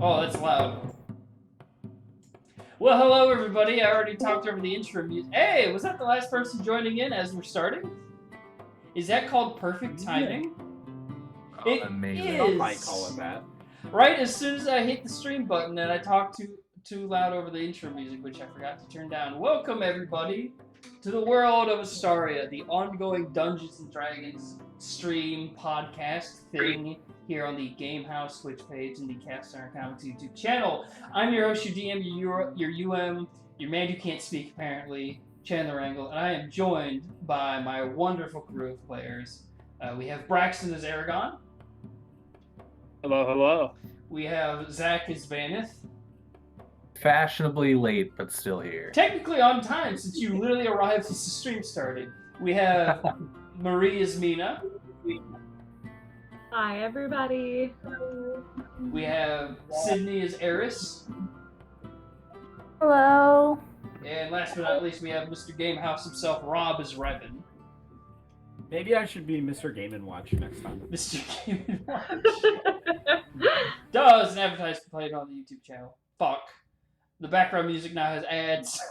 Oh, that's loud. Well, hello everybody. I already talked over the intro music. Hey, was that the last person joining in as we're starting? Is that called perfect timing? It Amazing. is. Some might call it that. Right as soon as I hit the stream button and I talked too loud over the intro music, which I forgot to turn down. Welcome everybody to the World of Astaria, the ongoing Dungeons and Dragons stream podcast thing here on the Gamehouse Twitch page and the Cast Center Comics YouTube channel. I'm your host, your DM, your UM, your man who can't speak apparently, Chandler Angle, and I am joined by my wonderful crew of players. We have Braxton as Aragon. Hello, hello. We have Zach as Vanith. Fashionably late, but still here. Technically on time, since you literally arrived as the stream started. We have Marie as Mina. Hi, everybody. We have Sydney as Eris. Hello. And last but not least, we have Mr. Gamehouse himself, Rob as Revan. Maybe I should be Mr. Game & Watch next time. Mr. Game & Watch. Does an advertisement played on the YouTube channel. Fuck. The background music now has ads.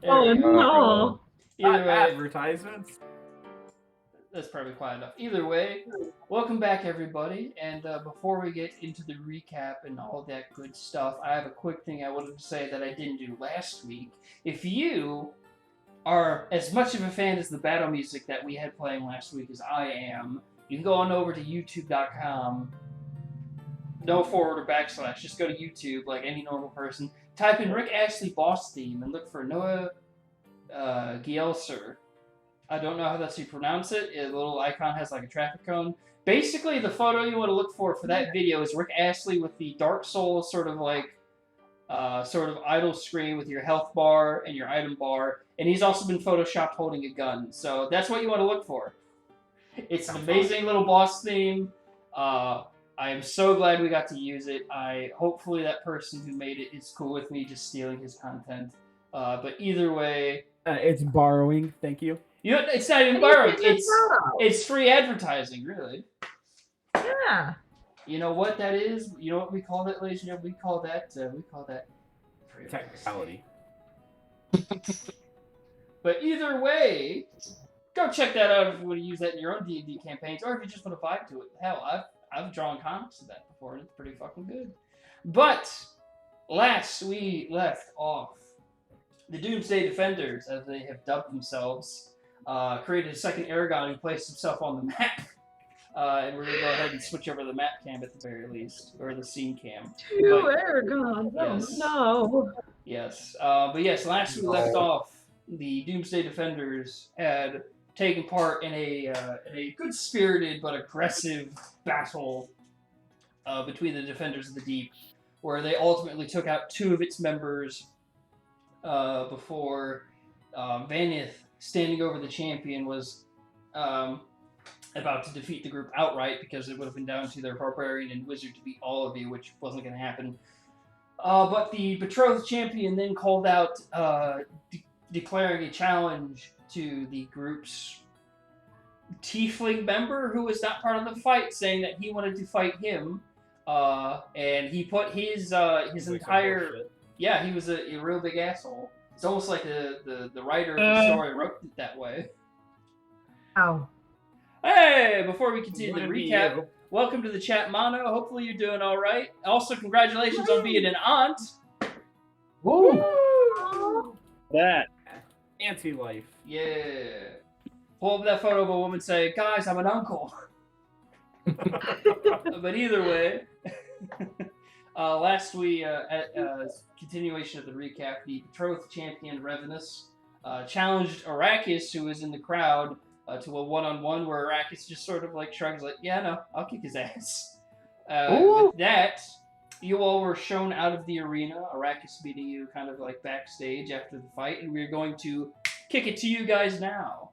Oh no. Either way, Advertisements. that's probably quiet enough. Either way, welcome back everybody. And before we get into the recap and all that good stuff, I have a quick thing I wanted to say that I didn't do last week. If you are as much of a fan as the battle music that we had playing last week as I am, you can go on over to youtube.com. No forward or backslash. Just go to YouTube like any normal person. Type in Rick Astley boss theme and look for Noah Gielser. I don't know how that's how you pronounce it. The little icon has like a traffic cone. Basically, the photo you want to look for that video is Rick Astley with the Dark Souls sort of idle screen with your health bar and your item bar. And he's also been photoshopped holding a gun. So that's what you want to look for. It's an amazing little boss theme. I am so glad we got to use it. Hopefully that person who made it is cool with me just stealing his content. But either way, It's borrowing, thank you. you know, it's not even borrowing. It's free advertising, really. Yeah. You know what that is? You know what we call that, ladies and gentlemen? We call that free Technicality. But either way, go check that out if you want to use that in your own D&D campaigns, or if you just want to vibe to it. Hell, I've drawn comics of that before, and it's pretty fucking good. But last we left off, the Doomsday Defenders, as they have dubbed themselves, created a second Aragon who placed himself on the map. And we're going to go ahead and switch over to the map cam at the very least, or the scene cam. Two Aragons. Yes. Oh no. Yes. But yes, last we left off, the Doomsday Defenders had taken part in a good-spirited but aggressive battle between the Defenders of the Deep, where they ultimately took out two of its members before Vanith, standing over the champion, was about to defeat the group outright because it would have been down to their barbarian and wizard to beat all of you, which wasn't going to happen. But the betrothed champion then called out, declaring a challenge to the group's tiefling member who was not part of the fight, saying that he wanted to fight him. And he put his entire... Yeah, he was a real big asshole. It's almost like the writer of the story wrote it that way. Ow. Hey, before we continue the recap, welcome to the chat, Mono. Hopefully you're doing all right. Also, congratulations on being an aunt. Woo! That. Anti-life. Yeah. Pull up that photo of a woman saying, guys, I'm an uncle. But either way, last we, at continuation of the recap, the betrothed champion, Revanus, challenged Errakus, who was in the crowd, to a one-on-one where Errakus just sort of like shrugs like, yeah, no, I'll kick his ass. With that, you all were shown out of the arena, Errakus meeting you kind of like backstage after the fight, and we're going to kick it to you guys now.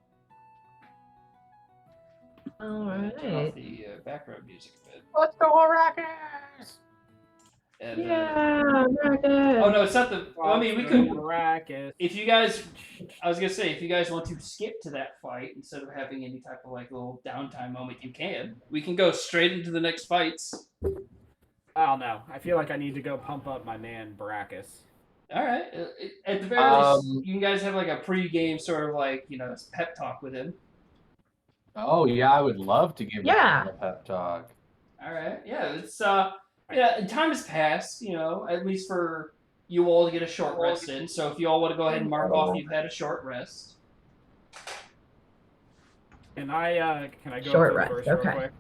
Alright. Turn off the background music a bit. Let's go, Errakus! And, Yeah, Racket. oh no, it's not the. I mean, we could. Errakus. If you guys, I was gonna say, if you guys want to skip to that fight instead of having any type of like little downtime moment, you can. We can go straight into the next fights. Oh no, I feel like I need to go pump up my man Errakus. All right. At the very least, Um, you guys have like a pre-game sort of like pep talk with him. oh yeah, I would love to give Yeah. him a pep talk. All right. Yeah. It's yeah. Time has passed. At least for you all to get a short rest in. So if you all want to go ahead and mark off you've had a short rest. Can I go Short up to him rest, first okay. real quick?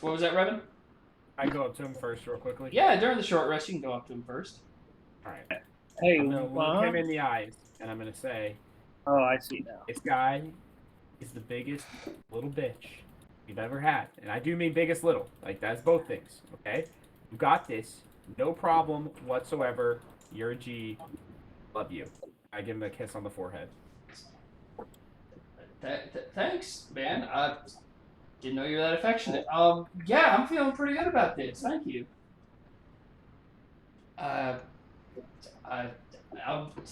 What was that, Revan? I go up to him first real quickly. Yeah. During the short rest, you can go up to him first. All right. Hey, I'm gonna look him in the eyes, and I'm gonna say, Oh, I see now. "This guy is the biggest little bitch you've ever had, and I do mean biggest little. Like that's both things. Okay, you got this. No problem whatsoever. You're a G. Love you." I give him a kiss on the forehead. Thanks, man. I didn't know you were that affectionate. Yeah, I'm feeling pretty good about this. Thank you.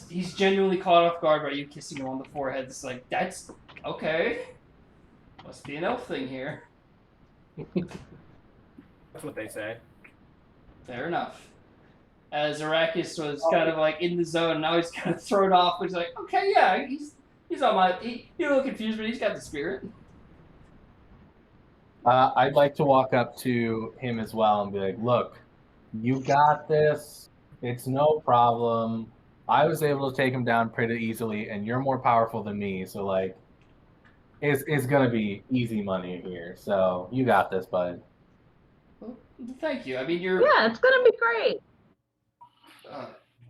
He's genuinely caught off guard by you kissing him on the forehead. It's like, that's okay. Must be an elf thing here. That's what they say. Fair enough. As Errakus was kind of like in the zone, now he's kind of thrown off. He's like, okay, yeah, he's on my. He's a little confused, but he's got the spirit. I'd like to walk up to him as well and be like, "Look, you got this. It's no problem. I was able to take him down pretty easily, and you're more powerful than me. So like, it's gonna be easy money here. So you got this, bud." Well, thank you. I mean, you're. Yeah, it's gonna be great.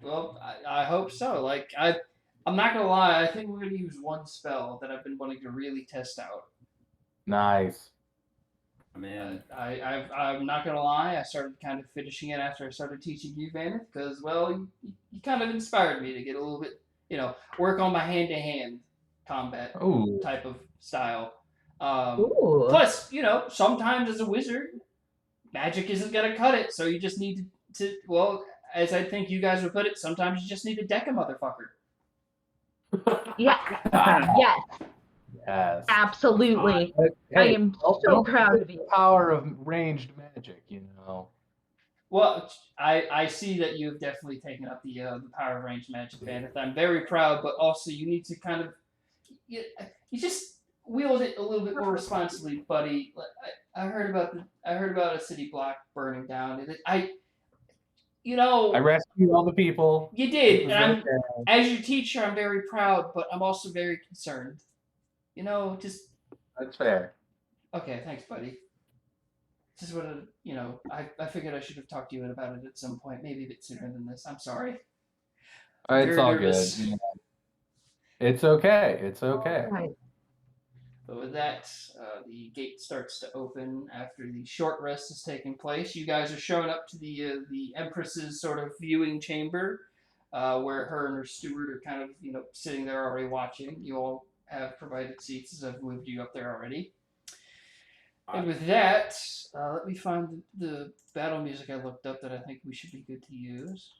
Well, I hope so. Like I'm not gonna lie. I think we're gonna use one spell that I've been wanting to really test out. Nice. Man, I'm not gonna lie. I started kind of finishing it after I started teaching you, Vanith, because well, you kind of inspired me to get a little bit, work on my hand-to-hand combat Ooh. type of style. Ooh. Plus, sometimes as a wizard, magic isn't gonna cut it, so you just need to well, as I think you guys would put it, sometimes you just need to deck a motherfucker. Yeah. Yes. Yes. Absolutely. But, I hey, am don't so forget proud of the you. power of ranged magic, Well, I see that you've definitely taken up the power of ranged magic, Vanith. I'm very proud, but also you need to kind of you just wield it a little bit more responsibly, buddy. I heard about a city block burning down. I rescued all the people. you did, It was and okay. as your teacher, I'm very proud, but I'm also very concerned. Just That's fair. okay. Thanks, buddy. Just what I figured I should have talked to you about it at some point, maybe a bit sooner than this. I'm sorry. I'm It's very all nervous. good. It's okay. It's okay. Right. But with that, the gate starts to open after the short rest has taken place. You guys are showing up to the Empress's sort of viewing chamber, where her and her steward are kind of sitting there already watching. You all have provided seats as I've moved you up there already. And with that, let me find the battle music I looked up that I think we should be good to use.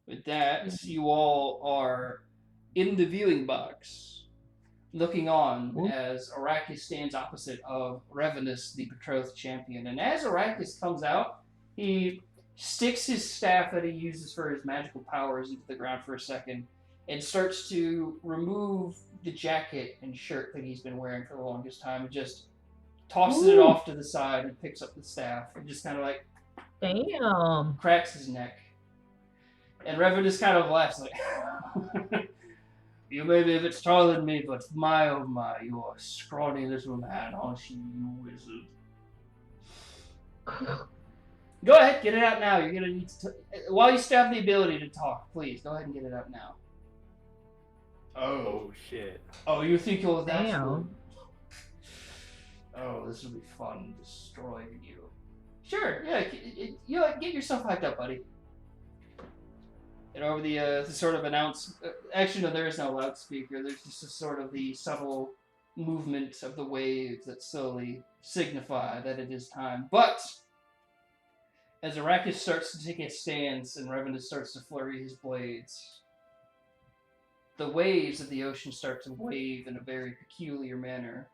With that, you all are in the viewing box, looking on as Errakus stands opposite of Revenus, the betrothed champion. And as Errakus comes out, he sticks his staff that he uses for his magical powers into the ground for a second and starts to remove the jacket and shirt that he's been wearing for the longest time and just tosses it off to the side and picks up the staff and just kind of like Damn. cracks his neck. And Revan just kind of laughs like, you may be a bit taller than me, but my oh my, you are a scrawny little man, aren't you, you wizard? Go ahead, get it out now. You're gonna need to. While you still have the ability to talk, please go ahead and get it out now. oh shit. Oh, you think you're that Damn. good? Oh, this will be fun destroying you. Sure, yeah. Get yourself hyped up, buddy. And over the sort of announce. Actually, no, there is no loudspeaker. There's just a sort of the subtle movement of the waves that slowly signify that it is time. But as Errakus starts to take his stance and Revenus starts to flurry his blades, the waves of the ocean start to wave in a very peculiar manner.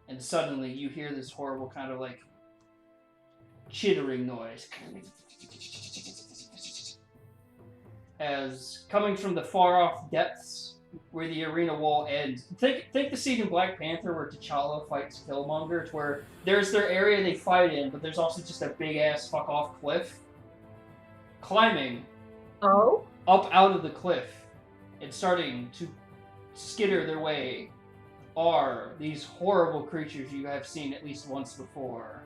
And suddenly you hear this horrible kind of like chittering noise. As coming from the far off depths where the arena wall ends. Think the scene in Black Panther where T'Challa fights Killmonger. It's where there's their area they fight in, but there's also just a big ass fuck off cliff. Climbing Oh? up out of the cliff and starting to skitter their way are these horrible creatures you have seen at least once before.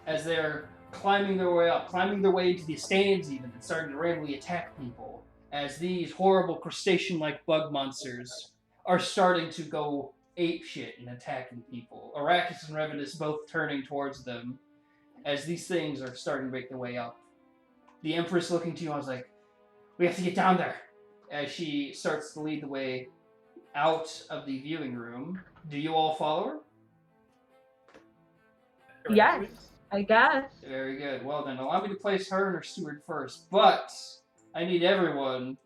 As they're climbing their way up, climbing their way into the stands even, and starting to randomly attack people. As these horrible crustacean-like bug monsters are starting to go apeshit and attacking people. Errakus and Revenus both turning towards them as these things are starting to make their way up. The Empress looking to you, I was like, we have to get down there. As she starts to lead the way out of the viewing room. Do you all follow her? Yes, I guess. Very good. Well then, allow me to place her and her steward first, but I need everyone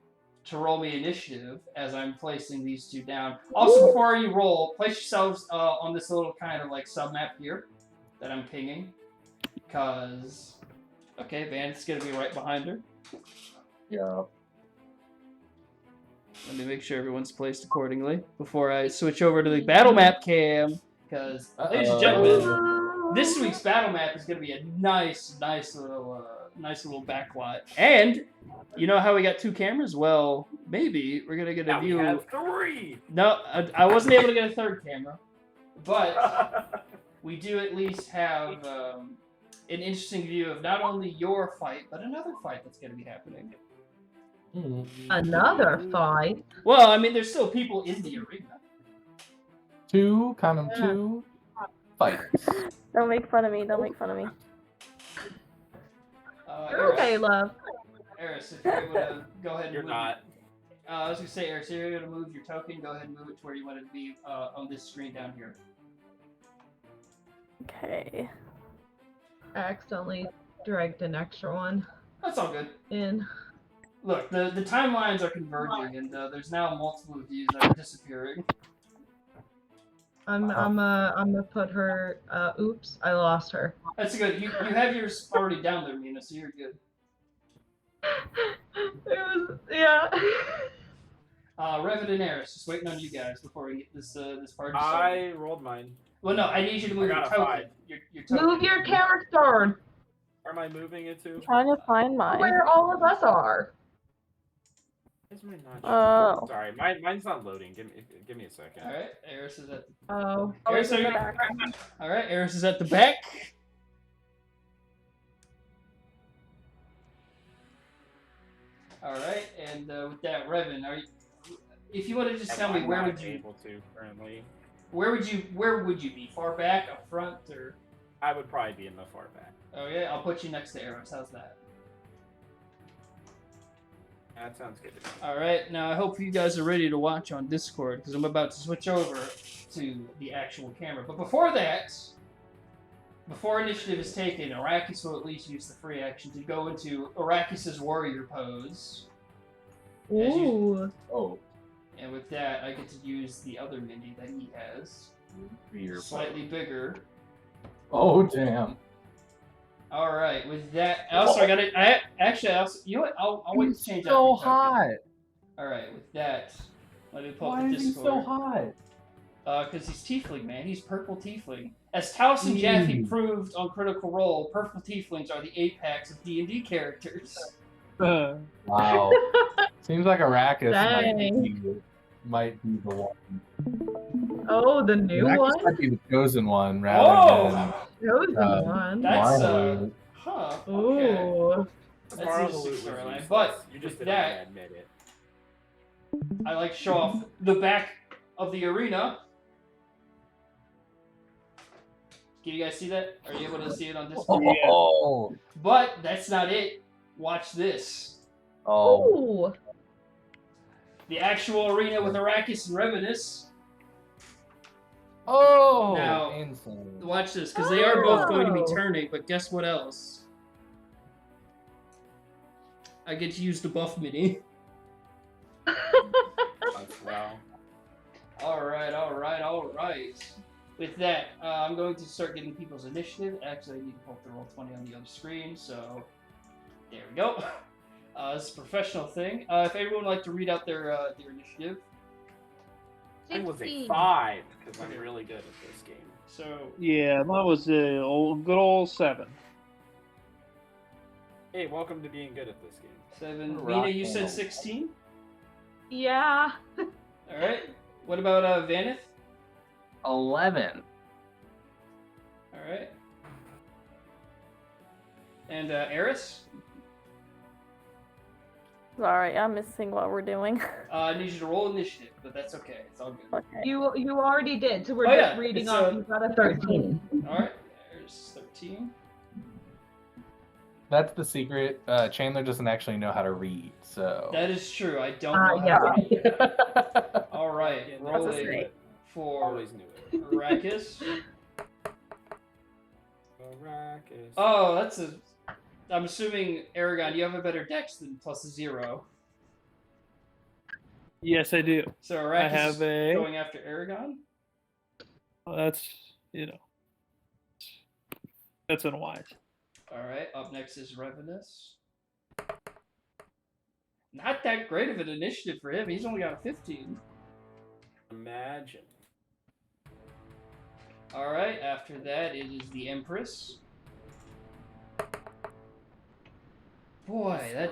to roll me initiative as I'm placing these two down. Also, before you roll, place yourselves on this little kind of like sub-map here that I'm pinging. Because, okay, Van's going to be right behind her. Yeah. Let me make sure everyone's placed accordingly before I switch over to the battle map cam. Because, ladies and gentlemen, this week's battle map is going to be a nice little backlot. And you know how we got two cameras? Well, maybe we're gonna get a view. We have 3. No, I wasn't able to get a third camera, but we do at least have an interesting view of not only your fight but another fight that's going to be happening. Another fight? Well, I mean, there's still people in the arena. Two fights. Don't make fun of me. Don't make fun of me. You're okay, love. Eris, if you're able to go ahead and You're move. not. I was going to say, Eris, if you're able to move your token, go ahead and move it to where you want it to be on this screen down here. Okay. I accidentally dragged an extra one That's all good. in. Look, the timelines are converging, and there's now multiple views that are disappearing. I'm gonna put her. Oops, I lost her. That's good. You have yours already down there, Mina, so you're good. It was yeah. Revit and Eris, just waiting on you guys before we get this party started. I rolled mine. Well, no, I need you to move I your got a token. 5. Your token. Move your character Where am I moving it to? Trying to find mine. where all of us are. Is mine not? Oh. Sorry, mine's not loading. Give me a second. All right, Eris is at. Oh. Oh, Eris, it's in are the you- back. All right, Eris is at the back. All right, and with that, Revan, if you want to just tell me I'm where not would you able to currently? where would you be? Far back, up front, or? I would probably be in the far back. Oh yeah, I'll put you next to Eris. How's that? That sounds good to me. All right, now I hope you guys are ready to watch on Discord because I'm about to switch over to the actual camera. But before that, before initiative is taken, Errakus will at least use the free action to go into Errakus' warrior pose. Ooh. Oh, And with that, I get to use the other mini that he has. Slightly bigger. Oh, damn. All right, with that, also I got it. You know what? I'll wait to change He's so out the token. hot. All right, with that, let me pull up Why the is he Discord. so hot? Because he's tiefling, man. He's purple tiefling. As Taos and Jaffe Mm. proved on Critical Role, purple tieflings are the apex of D&D characters. Wow. Seems like Errakus Dang. might be the one. Oh, the new Errakus one? might be the chosen one rather than Chosen Uh, one. That's, Marvel. huh, okay. Ooh. That's Tomorrow an the loot interesting was storyline. useless. But you just with didn't that, admit it. I like to show off the back of the arena. Can you guys see that? Are you able to see it on Discord? Oh. But that's not it. Watch this. Oh. Ooh. The actual arena with Errakus and Revenus. Oh. Now- Insane. Watch this, because they are both going to be Oh. turning, but guess what else? I get to use the buff mini. Well, Alright. with that, I'm going to start getting people's initiative. Actually, I need to pull up the roll 20 on the other screen, so there we go. This is a professional thing. If anyone would like to read out their initiative. Mine was a 16. 5 because I'm Okay. really good at this game. So Yeah, mine was a good old 7. Hey, welcome to being good at this game. 7. Rock Mina, you said and- 16. Yeah. All right. What about Vanith? 11. All right. And Eris? Sorry, I'm missing what we're doing. I need you to roll initiative, but that's okay. It's all good. Okay. You already did, so we're Oh, just yeah, reading it's, off. You got a 13. All right. There's 13. That's the secret. Chandler doesn't actually know how to read, so. That is true. I don't know how yeah. to read. All right. Yeah, That's a Rolling snake. for Always knew it. Errakus. Errakus. Oh, that's a. I'm assuming Aragon, you have a better dex than +0. Yes, I do. So Errakus have is a- going after Aragon. That's that's unwise. All right. Up next is Revenus. Not that great of an initiative for him. He's only got a 15. Imagine. All right. After that, it is the Empress. Boy,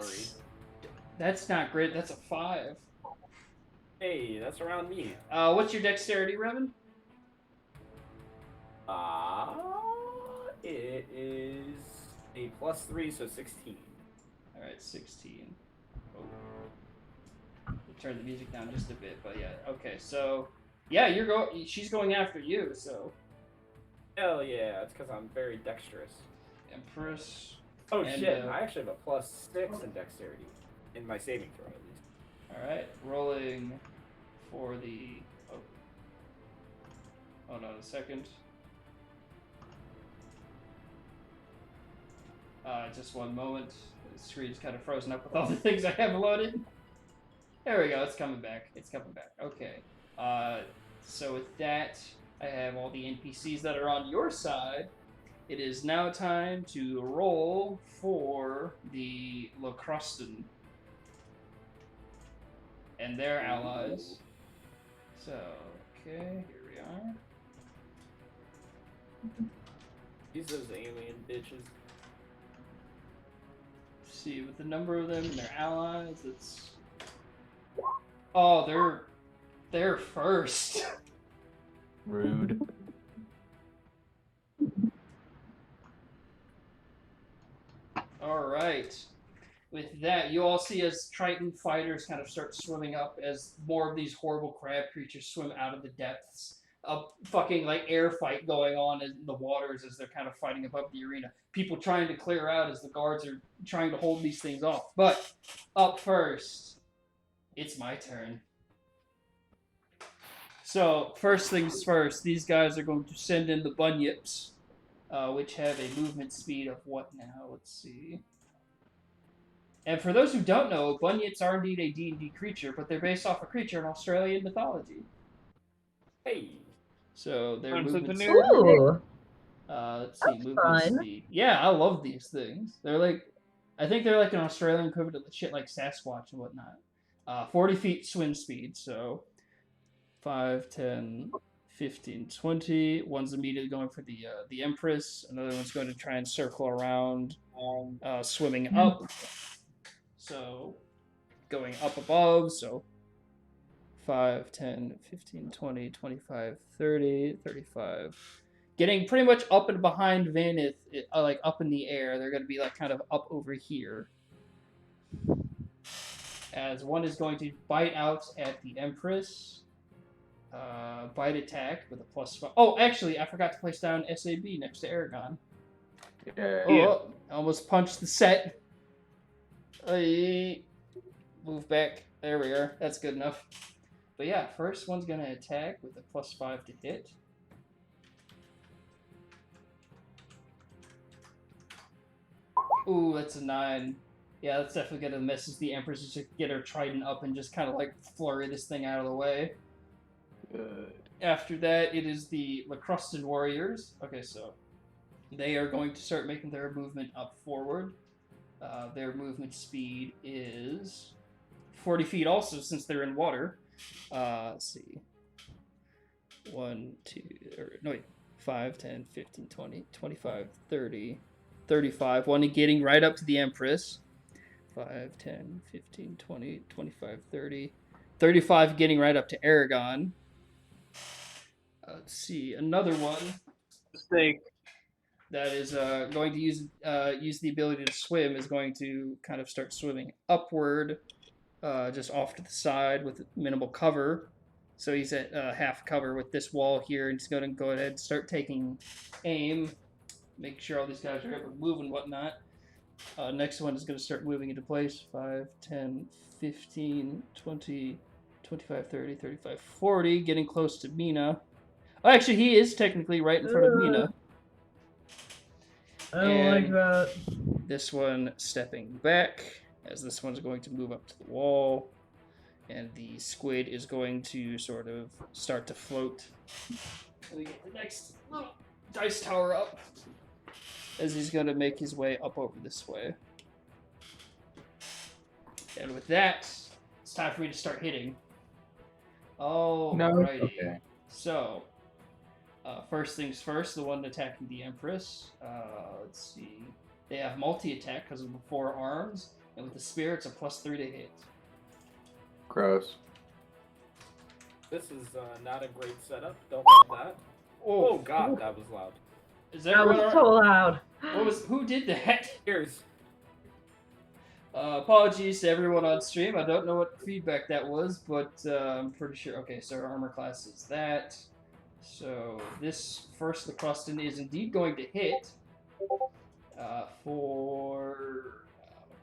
that's not great. That's a 5. Hey, that's around me. What's your dexterity, Revan? It is a +3, so 16. All right, 16. Oh. We'll turn the music down just a bit, but yeah. Okay, so yeah, she's going after you. So Hell yeah, it's because I'm very dexterous. Empress. Oh And, shit, I actually have a +6 in dexterity. In my saving throw, at least. All right, rolling for the. Oh, hold on a second. Just one moment. The screen's kind of frozen up with all the things I have loaded. There we go. It's coming back. It's coming back. Okay. So with that, I have all the NPCs that are on your side. It is now time to roll for the Locroston and their allies. So, okay, here we are. These those alien bitches. See, with the number of them and their allies, it's. Oh, they're first. Rude. All right. With that, you all see as Triton fighters kind of start swimming up as more of these horrible crab creatures swim out of the depths. A fucking like air fight going on in the waters as they're kind of fighting above the arena. People trying to clear out as the guards are trying to hold these things off. But up first, it's my turn. So first things first, these guys are going to send in the bunyips, which have a movement speed of what now? Let's see. And for those who don't know, bunyips are indeed a D&D creature, but they're based off a creature in Australian mythology. Hey. So their Learn movement something speed. new. Ooh. Let's see, That's movement fun. speed. Yeah, I love these things. They're like, I think they're like an Australian equivalent to shit like Sasquatch and whatnot. 40 feet swim speed, so 5, 10, 15, 20. One's immediately going for the Empress. Another one's going to try and circle around, swimming up. So going up above, so 5, 10, 15, 20, 25, 30, 35. Getting pretty much up and behind Vanith, like up in the air. They're going to be like kind of up over here. As one is going to bite out at the Empress. Bite attack with a +5. Oh, actually, I forgot to place down SAB next to Aragon. Yeah. Oh, almost punched the set. Move back. There we are. That's good enough. But yeah, first one's going to attack with a +5 to hit. Ooh, that's a 9. Yeah, that's definitely going to message the Empress to get her trident up and just kind of like flurry this thing out of the way. Good. After that, it is the Lacrustan warriors. Okay, so they are going to start making their movement up forward. Their movement speed is 40 feet also, since they're in water. Let's see. 1, 2, or no, wait. 5, 10, 15, 20, 25, 30, 35. One getting right up to the Empress. 5, 10, 15, 20, 25, 30. 35 getting right up to Aragon. Let's see. Another one Mistake. that is going to use the ability to swim is going to kind of start swimming upward, just off to the side with minimal cover. So he's at half cover with this wall here, and he's going to go ahead and start taking aim, make sure all these guys are able to move and whatnot. Next one is going to start moving into place. 5, 10, 15, 20, 25, 30, 35, 40, getting close to Mina. Oh, actually, he is technically right in front of Mina. I don't like that. This one stepping back, as this one's going to move up to the wall. And the squid is going to sort of start to float. And we get the next little dice tower up, as he's going to make his way up over this way. And with that, it's time for me to start hitting. Oh, No, righty. okay. So, first things first, the one attacking the Empress. Let's see. They have multi-attack because of the 4 arms, and with the spear, it's a +3 to hit. Gross. This is not a great setup. Don't like that. Oh god, that was loud. Is That was so loud. Who did that? Cheers. Apologies to everyone on stream. I don't know what feedback that was, but I'm pretty sure. Okay, so our armor class is that. So this first Lacrustan is indeed going to hit for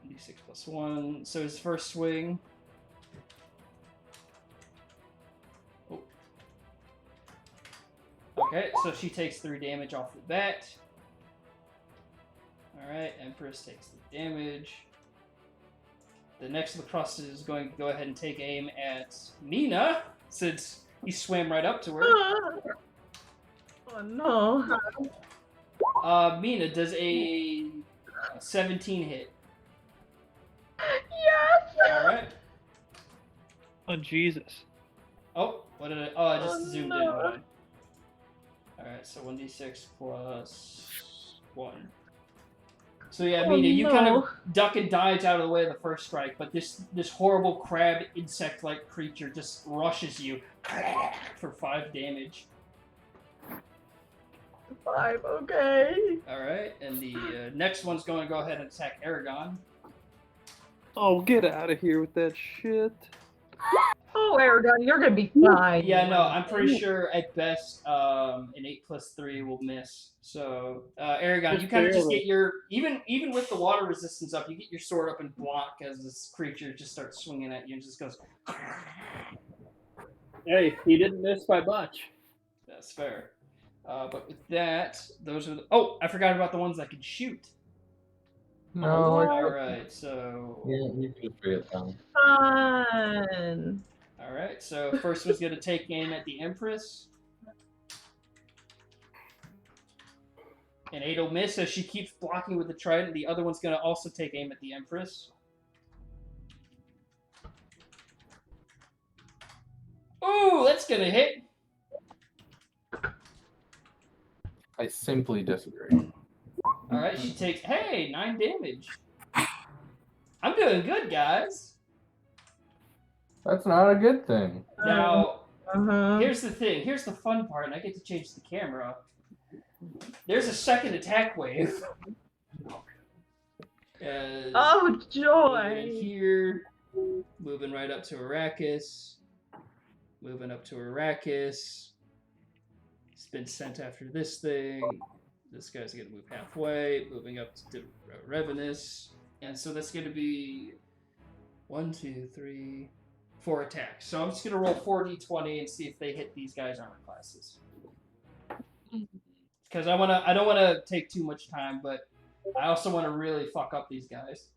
d6 plus 1. So his first swing. Oh. Okay, so she takes 3 damage off the bat. Alright, Empress takes the damage. The next Lacrustan is going to go ahead and take aim at Mina, since he swam right up to her. Oh no. Mina, does a 17 hit? Yes! Alright. Oh, Jesus. Oh, what did I... Oh, I just Oh, zoomed no. in. Hold on. Alright, so 1d6 plus 1. So yeah, Oh, Mina, you kind of no. duck and dodge out of the way of the first strike, but this horrible crab insect-like creature just rushes you for 5 damage. 5, okay. Alright, and the next one's going to go ahead and attack Aragon. Oh, get out of here with that shit. Oh, Aragon, you're gonna be fine. Yeah, no, I'm pretty sure at best an 8 plus 3 will miss. So, Aragon, Just you kind of just barely. get your... Even with the water resistance up, you get your sword up and block as this creature just starts swinging at you and just goes... Hey, he didn't miss by much. That's fair. But with that, those are the... Oh, I forgot about the ones that can shoot. No. Alright, so... Yeah, you can just forget them. Fun. Alright, so first one's going to take aim at the Empress. And 8 will miss as she keeps blocking with the trident. The other one's going to also take aim at the Empress. Ooh, that's going to hit. I simply disagree. Alright, she takes... Hey, 9 damage. I'm doing good, guys. That's not a good thing. Now, Uh-huh. here's the thing. Here's the fun part, and I get to change the camera. There's a second attack wave. Oh, Moving in joy. here, moving right up to Errakus, moving up to Errakus. He's been sent after this thing. This guy's gonna move halfway, moving up to Revenus, and so that's gonna be 1, 2, 3, 4 attacks. So I'm just gonna roll 4d20 and see if they hit these guys' armor classes. Because I don't wanna take too much time, but I also want to really fuck up these guys.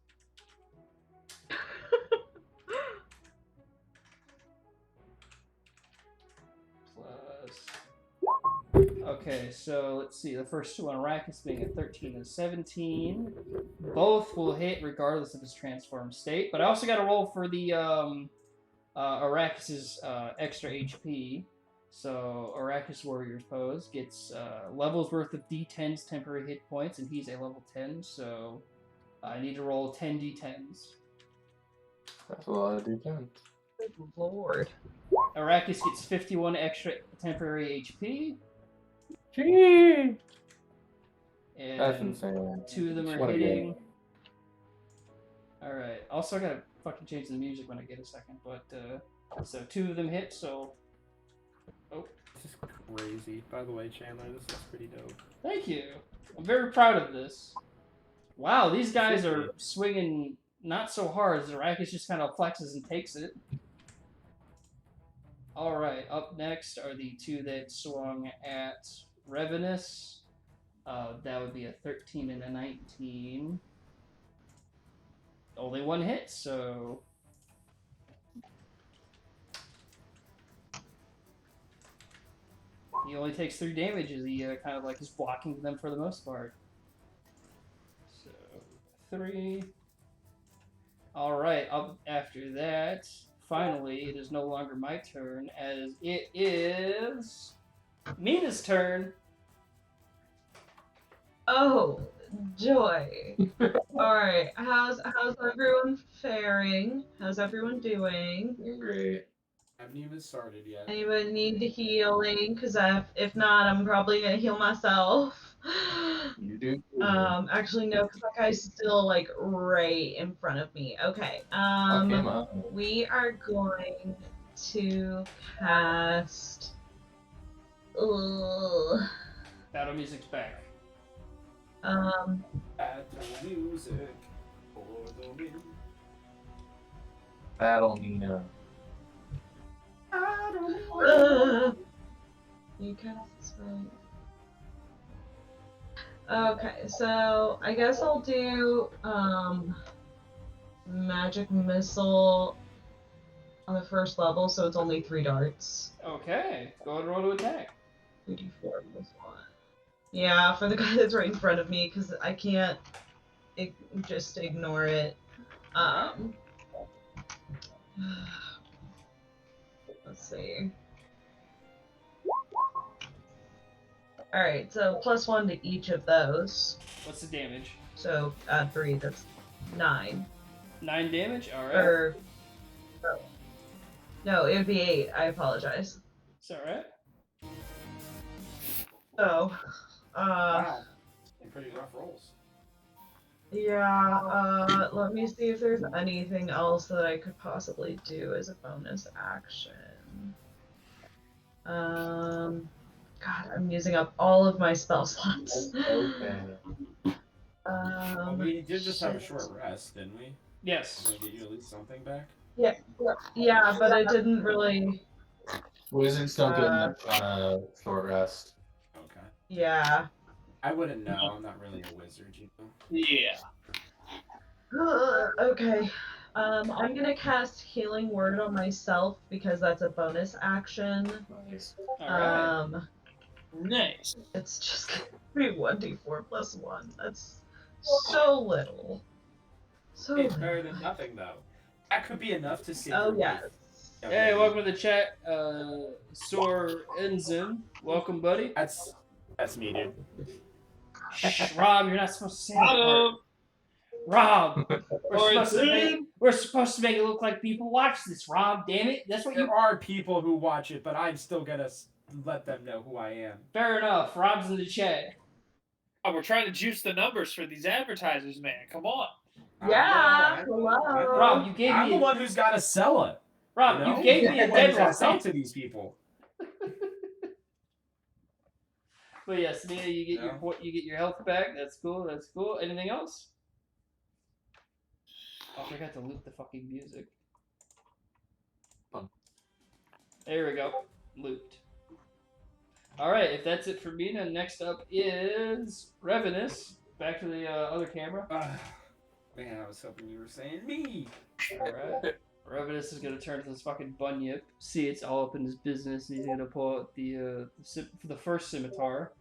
Plus Okay, so let's see. The first two on Errakus being a 13 and 17. Both will hit regardless of his transformed state. But I also got to roll for the Errakus's extra HP. So Errakus Warrior's Pose gets levels worth of D10s temporary hit points, and he's a level 10. So I need to roll 10 D10s. That's a lot of D10. Good lord. Errakus gets 51 extra temporary HP. Gee! And That's insane. two of them are What a hitting. game. Alright. Also, I gotta fucking change the music when I get a second. But, so two of them hit, so. Oh. This is crazy. By the way, Chandler, this is pretty dope. Thank you. I'm very proud of this. Wow, these guys are swinging not so hard. Errakus just kind of flexes and takes it. Alright, up next are the two that swung at Revenus. That would be a 13 and a 19. Only one hit, so. He only takes 3 damage as he kind of like is blocking them for the most part. So, 3. Alright, up after that, finally, it is no longer my turn, as it is Mina's turn. Oh, joy. Alright, how's everyone faring? How's everyone doing? Great. Haven't even started yet. Anyone need healing? Because if not, I'm probably gonna heal myself. You do. Actually no, because that guy's still like right in front of me. Okay. Fuck him up. We are going to cast. Battle music's back. Battle music for the win. Battle Nina. You cast this right. Okay, so I guess I'll do magic missile on the first level, so it's only 3 darts. Okay, go ahead and roll to attack. 2d4 plus 1. Yeah, for the guy that's right in front of me, because I can't just ignore it. Let's see. Alright, so plus 1 to each of those. What's the damage? So add 3, that's 9. 9 damage? Alright. Or. No, it would be 8. I apologize. It's alright. So. Wow. Pretty rough rolls. Yeah, let me see if there's anything else that I could possibly do as a bonus action. God, I'm using up all of my spell slots. Okay. Well, we did just have a short rest, didn't we? Yes. Did we get you at least something back? Yeah, but I didn't really. Wizards don't get short rest. Okay. Yeah. I wouldn't know. I'm not really a wizard, you know. Yeah. Okay. I'm gonna cast Healing Word on myself because that's a bonus action. Nice. Alright. Nice. It's just gonna be 1d4 plus 1. That's so little. So It's little. better than nothing, though. That could be enough to save Oh your yes. life. Hey, welcome to the chat. Sor Enzen. Welcome, buddy. That's me, dude. Shh, Rob, you're not supposed to say that part. Rob, we're supposed to make it look like people watch this. Rob, damn it, that's what you. There are people who watch it, but I'm still gonna let them know who I am. Fair enough. Rob's in the chat. Oh, we're trying to juice the numbers for these advertisers, man. Come on. Yeah. Hello. Rob, you gave I'm me. the one who's got to sell it. Rob, know? you gave me a I'm the one who's gotta deadline. sell to these people. But yes, Nina, you get your health back. That's cool. That's cool. Anything else? Oh, I forgot to loop the fucking music. There we go. Looped. Alright, if that's it for Mina, next up is Revenus. Back to the other camera. Man, I was hoping you were saying me. Alright. Revenus is gonna turn to this fucking bunyip, see it's all up in his business, and he's gonna pull out for the first scimitar.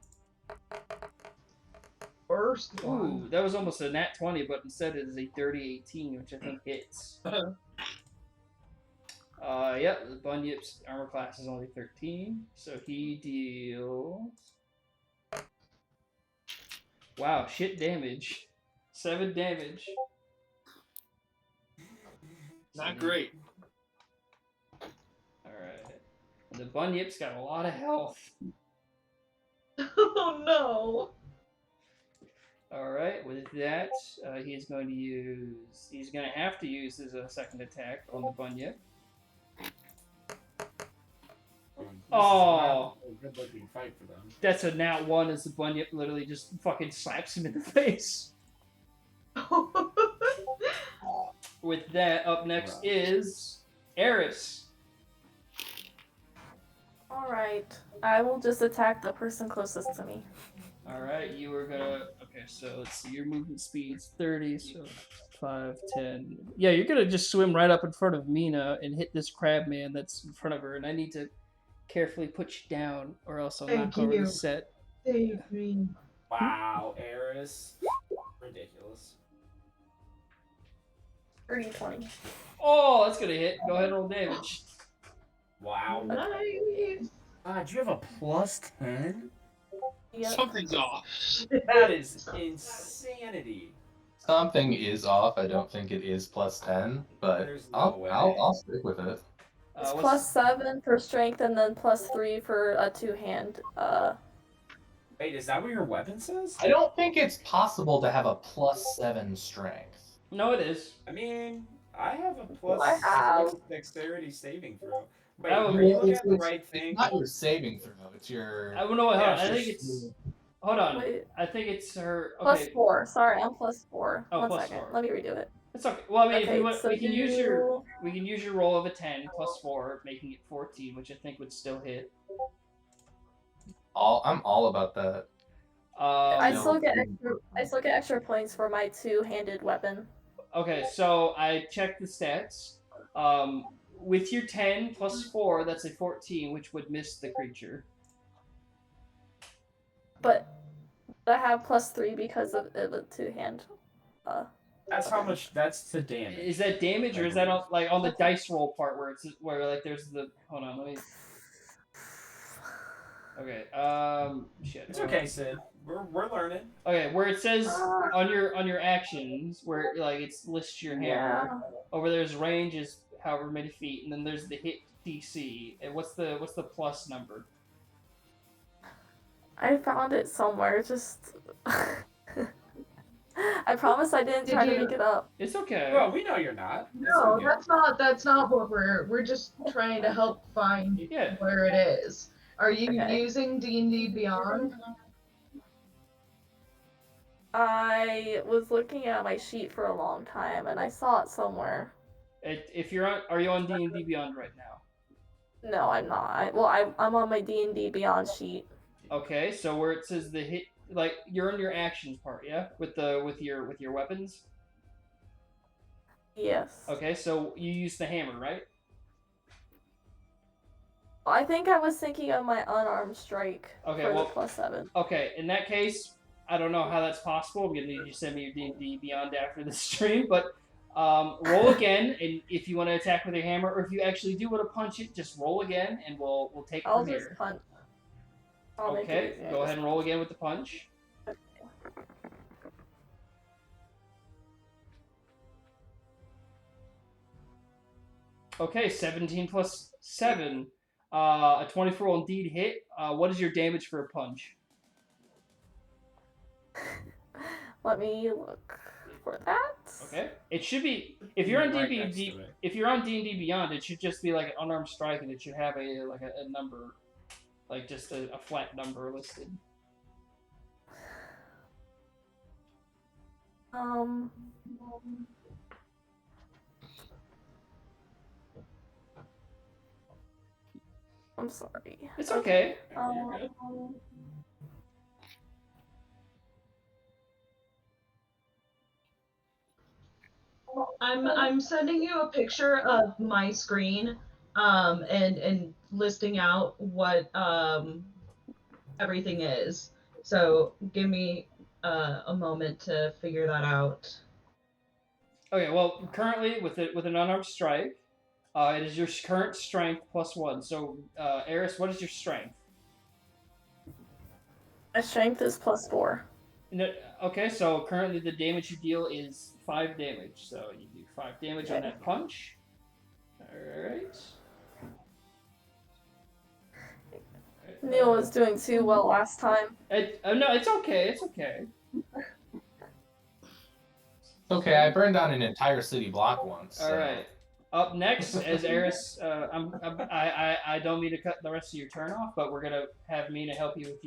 First Ooh, one. that was almost a nat 20, but instead it is a dirty 18, which I think hits. Yep, the bunyip's armor class is only 13, so he deals. Wow, shit damage. 7 damage. Not great. Alright. The bunyip's got a lot of health. Oh no. Alright, with that, he's going to have to use his second attack on the bunyip. Oh, a good looking fight for them. that's a nat 1 as the bunyip literally just fucking slaps him in the face. With that, up next is Eris. Alright. I will just attack the person closest to me. Alright, you are gonna. Okay, so let's see. Your movement speed's 30, so 5, 10. Yeah, you're gonna just swim right up in front of Mina and hit this crab man that's in front of her, and I need to carefully put you down, or else I'll Thank knock over you. the set. Save me. Wow, Eris. Ridiculous. 30, 20. Oh, that's gonna hit. Go ahead and roll damage. Wow. Nice. Do you have a plus 10? Yep. Something's off. That is insanity. Something is off. I don't think it is plus 10, but There's no I'll, way. I'll stick with it. It's What's- plus 7 for strength and then plus 3 for a two-hand. Wait, is that what your weapon says? I don't think it's possible to have a plus 7 strength. No, it is. I mean, I have a plus I have. 6 dexterity saving throw. Wait, That would are be- you looking at the right thing? It's not your saving throw. It's your. I don't know. Hold Yeah, on. I it's think just- it's. Hold on. Wait. I think it's her. Okay. Plus 4. Sorry, I'm plus 4. Oh, One plus second. 4. Let me redo it. It's okay. Well, I mean, if Okay, you want, so we can use your roll of a 10 plus 4, making it 14, which I think would still hit. I'm all about that. I No. still get extra points for my two-handed weapon. Okay, so I checked the stats. With your 10 plus 4, that's a 14, which would miss the creature. But I have plus 3 because of the two-hand. That's how much. That's the damage. Is that damage, or is that on, like on the dice roll part where like there's the? Hold on, let me. Okay. Shit. It's okay, Sid. We're learning. Okay, where it says on your actions, where like it lists your hammer. Yeah. Over there's range is however many feet, and then there's the hit DC. And what's the plus number? I found it somewhere. Just. I promise I didn't try to make it up. It's okay. Well, we know you're not. It's No, okay. that's not what we're just trying to help find Yeah. where it is. Are you Okay. using D&D Beyond? I was looking at my sheet for a long time and I saw it somewhere. If you're on, are you on D&D Beyond right now? No, I'm not. I'm on my D&D Beyond sheet. Okay, so where it says the hit, like you're on your actions part, yeah, with your weapons. Yes. Okay, so you use the hammer, right? I think I was thinking of my unarmed strike Okay, for well- the plus 7. Okay, in that case, I don't know how that's possible. I'm gonna need you to send me your D&D Beyond after the stream, but roll again, and if you want to attack with your hammer, or if you actually do want to punch it, just roll again, and we'll take it I'll from just here. punch. I'll make it Okay, easier. go ahead and roll again with the punch. Okay, 17 plus 7. A 24 will indeed hit. What is your damage for a punch? Let me look for that. Okay, it should be if you're on Right D&D next to it. if you're on D&D Beyond, it should just be like an unarmed strike, and it should have a number, like just a flat number listed. I'm sorry. It's okay. You're good. I'm sending you a picture of my screen, and listing out what everything is. So give me a moment to figure that out. Okay, well, currently with an unarmed strike, it is your current strength +1. So, Eris, what is your strength? My strength is +4. No, okay, so currently the damage you deal is 5 damage. So you do 5 damage on that punch. Alright. Neil was doing too well last time. No, it's okay. It's okay. Okay, I burned down an entire city block once. So. All right. Up next, as Eris, I don't mean to cut the rest of your turn off, but we're gonna have Mina help you with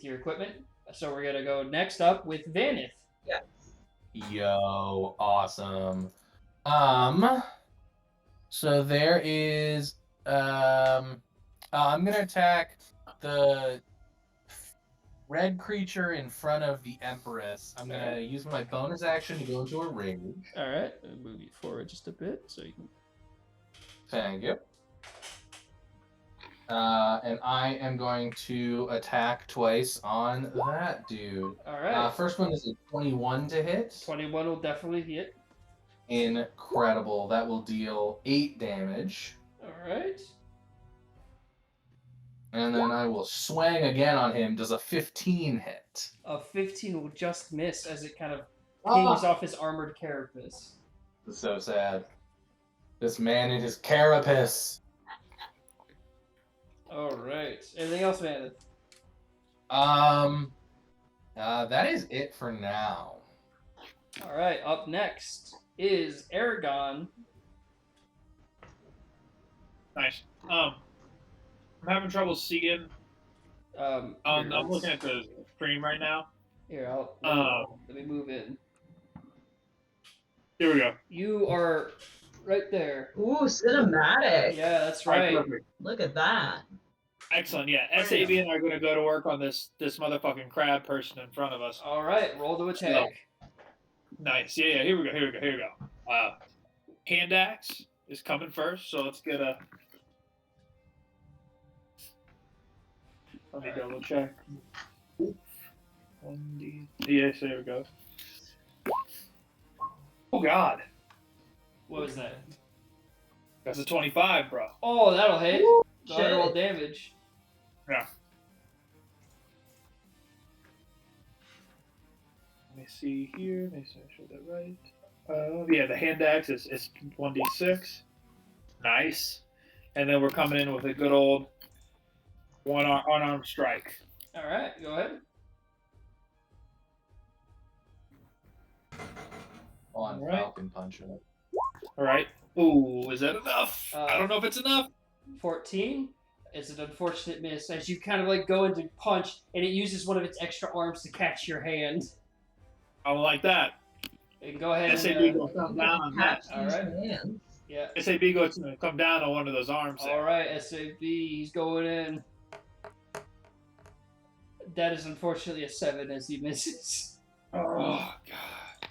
your equipment. So we're gonna go next up with Vanith. Yes. Yo, awesome. So there is I'm gonna attack the red creature in front of the Empress. I'm gonna use my bonus action to go into a rage. All right, I'll move you forward just a bit so you can. Thank you. And I am going to attack twice on that dude. All right. First one is a 21 to hit. 21 will definitely hit. Incredible. That will deal 8 damage. All right. And then I will swing again on him. Does a 15 hit? A 15 will just miss as it kind of pings off his armored carapace. It's so sad. This man and his carapace. All right. Anything else, man? That is it for now. All right. Up next is Aragon. Nice. I'm having trouble seeing. Here, I'm looking at the stream right now. Here, let me move in. Here we go. You are right there. Ooh, cinematic. Yeah, that's All right. perfect. Look at that. Excellent. Yeah, SAB and I are going to go to work on this motherfucking crab person in front of us. All right, roll to attack. Nice. Yeah. Here we go. Hand axe is coming first, so let's get a. Let me double check. 1D. Yes, there we go. Oh God, What was that? that's a 25, bro. Oh, that'll hit. Ooh, Go ahead and roll shit. damage. Yeah. Let me see here. Make sure I show that right. Yeah, the hand axe is 1d6. Nice. And then we're coming in with a good old unarmed strike. All right, go ahead. On All right. Falcon Puncher. All right. Ooh, is that enough? I don't know if it's enough. 14. It's an unfortunate miss as you kind of like go into punch and it uses one of its extra arms to catch your hand. I don't like that. And go ahead SAB and will come down on that. all right. Man. Yeah. SAB goes to come down on one of those arms there. All right, SAB, he's going in. That is unfortunately a 7 as he misses. Oh God.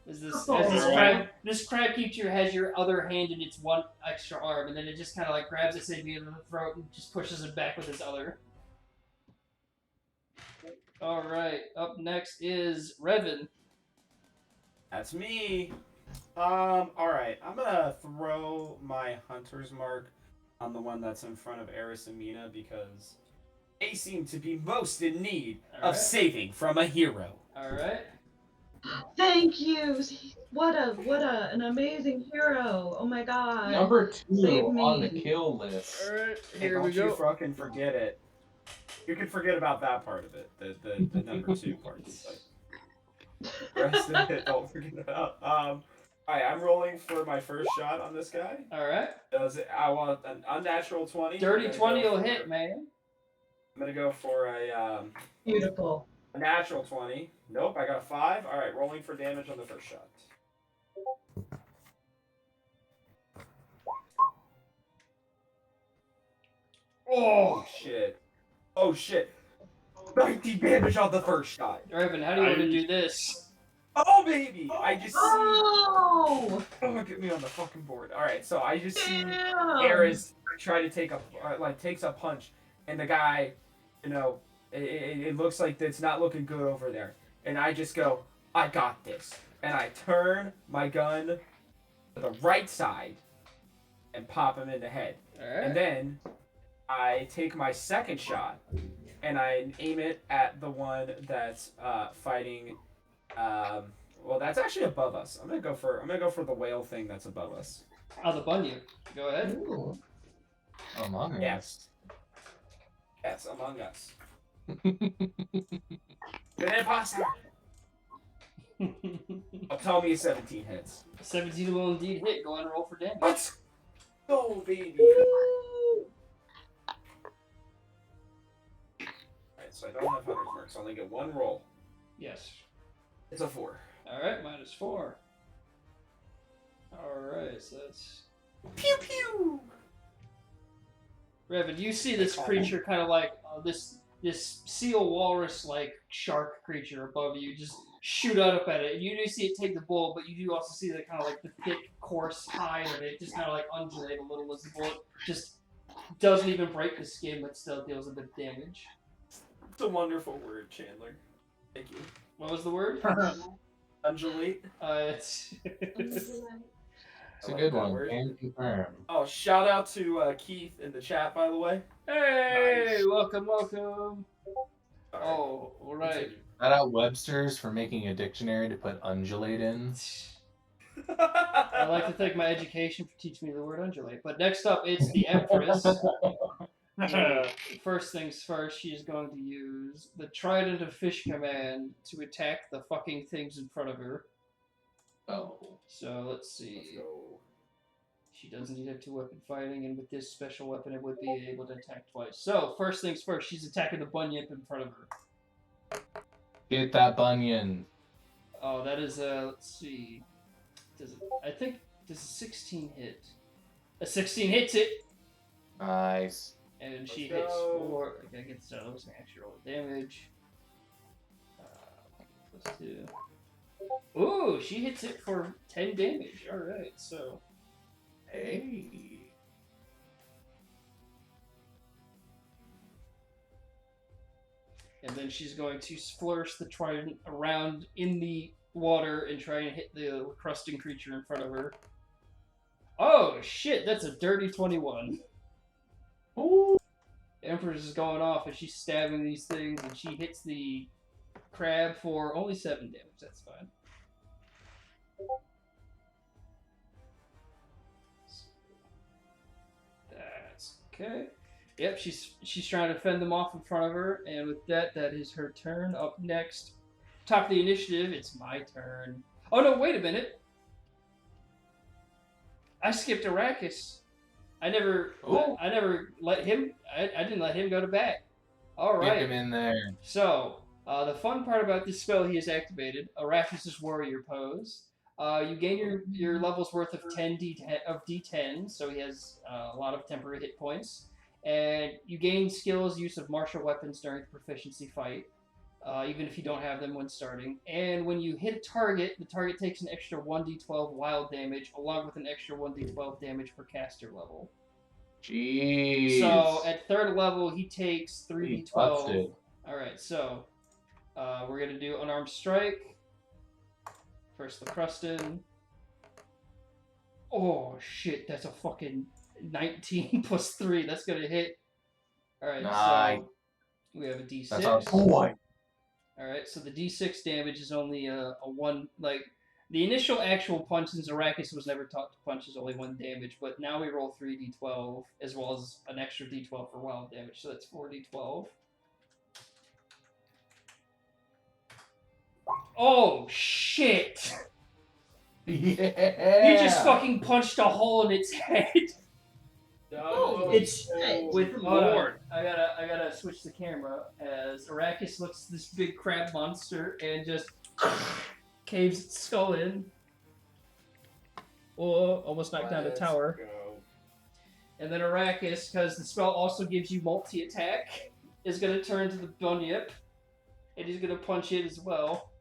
As this Alright. crab creature has your other hand in its one extra arm, and then it just kind of like grabs SAB in the throat and just pushes it back with its other. All right, up next is Revan. That's me. All right. I'm gonna throw my hunter's mark on the one that's in front of Eris and Mina because they seem to be most in need of saving from a hero. All right. Thank you. What an amazing hero. Oh my god. Number 2 Save on the me. kill list. All right. Hey, Here we don't you go. fucking forget it. You can forget about that part of it, the number 2 part. But the rest of it, don't forget about. Alright, I'm rolling for my first shot on this guy. All right. I want an unnatural 20. Dirty I'm gonna 20 go will for- hit, man. I'm gonna go for a Beautiful. natural 20. Nope, I got a 5. Alright, rolling for damage on the first shot. Oh shit. Oh shit. 19 damage on the first shot. Revan, how do you want to do this? Oh, baby! I just see. Oh! Oh, get me on the fucking board. All right, so I just see Damn! Eris try to take takes a punch, and the guy, it looks like it's not looking good over there. And I just go, I got this, and I turn my gun to the right side, and pop him in the head. All right. And then I take my second shot, and I aim it at the one that's fighting. Well, that's actually above us. I'm gonna go for the whale thing that's above us. Oh, the bunyip. Go ahead. Ooh. Among Yes. Yes, among us. Good imposter. Oh, tell me 17 hits. 17 will indeed hit. Go ahead and roll for damage. Let's go, baby. Alright, so I don't have Hunter's Mark, so I only get one roll. Yes. It's a 4. All right, -4. All right, so that's. Pew pew. Revan, you see this creature kind of like this seal walrus like shark creature above you just shoot up at it, and you do see it take the bullet, but you do also see the kind of like the thick, coarse hide of it just kind of like undulate a little as the bullet just doesn't even break the skin, but still deals a bit of damage. It's a wonderful word, Chandler. Thank you. What was the word? Undulate. It's It's a good one. And confirm. Oh, shout out to Keith in the chat, by the way. Hey, Nice. welcome. Sorry. Oh, all right. Continue. Shout out Webster's for making a dictionary to put undulate in. I'd like to thank my education for teaching me the word undulate. But next up, it's the Empress. First things first, she's going to use the Trident of Fish command to attack the fucking things in front of her. Oh. So let's see. Let's go. She doesn't need to have 2-weapon fighting, and with this special weapon, it would be able to attack twice. So first things first, she's attacking the bunyip in front of her. Get that bunion. Oh, that is let's see. Does a 16 hit? A 16 hits it. Nice. And she Let's hits go. 4. I gotta get this out. I was gonna actually roll the damage. +2. Ooh, she hits it for 10 damage. Alright, so. Hey. And then she's going to flourish the trident around in the water and try and hit the crusting creature in front of her. Oh, shit, that's a dirty 21. Ooh. Empress is going off as she's stabbing these things, and she hits the crab for only 7 damage. That's fine. That's okay. Yep, she's trying to fend them off in front of her, and with that, that is her turn. Up next, top of the initiative, it's my turn. Oh no, wait a minute. I skipped Errakus. I never let him. I didn't let him go to bat. All right. Get him in there. So the fun part about this spell he has activated, Errakus' Warrior Pose. You gain your level's worth of 10 D10, so he has a lot of temporary hit points. And you gain skills use of martial weapons during the proficiency fight, even if you don't have them when starting. And when you hit a target, the target takes an extra 1d12 wild damage, along with an extra 1d12 damage per caster level. Jeez. So at 3rd level, he takes 3d12. Busted. Alright, so we're going to do Unarmed Strike. First the Crustin. Oh shit, that's a fucking 19 plus 3. That's going to hit. Alright, Nice. so we have a d6. That's our boy. Alright, so the d6 damage is only a 1. Like, the initial actual punch, since Errakus was never taught to punch, is only 1 damage, but now we roll 3d12, as well as an extra d12 for wild damage, so that's 4d12. Oh, shit! Yeah. He just fucking punched a hole in its head. No, It's no. with Lord. I gotta switch the camera as Errakus looks at this big crab monster and just caves its skull in. Oh, almost knocked down the Let's tower. go. And then Errakus, because the spell also gives you multi-attack, is gonna turn to the bunyip, and he's gonna punch it as well.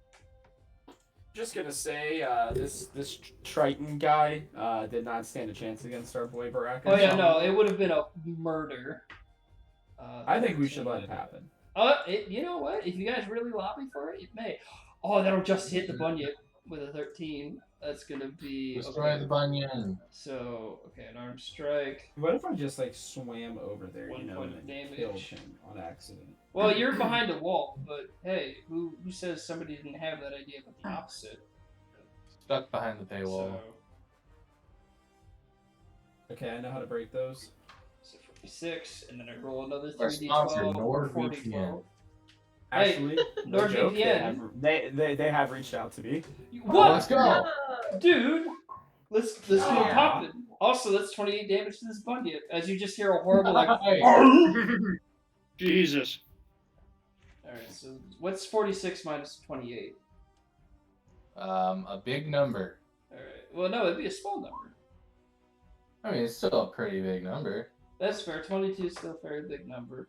Just gonna say, this Triton guy did not stand a chance against our boy Errakus. Oh yeah, no, it would have been a murder. I think we should let it happen. You know what? If you guys really lobby for it, it may. Oh, that'll just hit the bunyip with a 13. That's gonna be Destroy the bunion. So an armed strike. What if I just like swam over there, 1 and point of then damage. killed him on accident? Well, you're behind a wall, but hey, who says somebody didn't have that idea but the opposite? Stuck behind the paywall. So, Okay, I know how to break those. so 46, and then I roll another Our sponsor, 3d12 or NordVPN. 4d12. Actually, no joke, NordVPN. they have reached out to me. What? Let's go. Dude, let's do it Yeah. poppin'. Also, that's 28 damage to this bunyip, as you just hear a horrible like. Jesus. Alright, so what's 46 minus 28? A big number. Alright, well no, it'd be a small number. I mean, it's still a pretty big number. That's fair, 22 is still a very big number.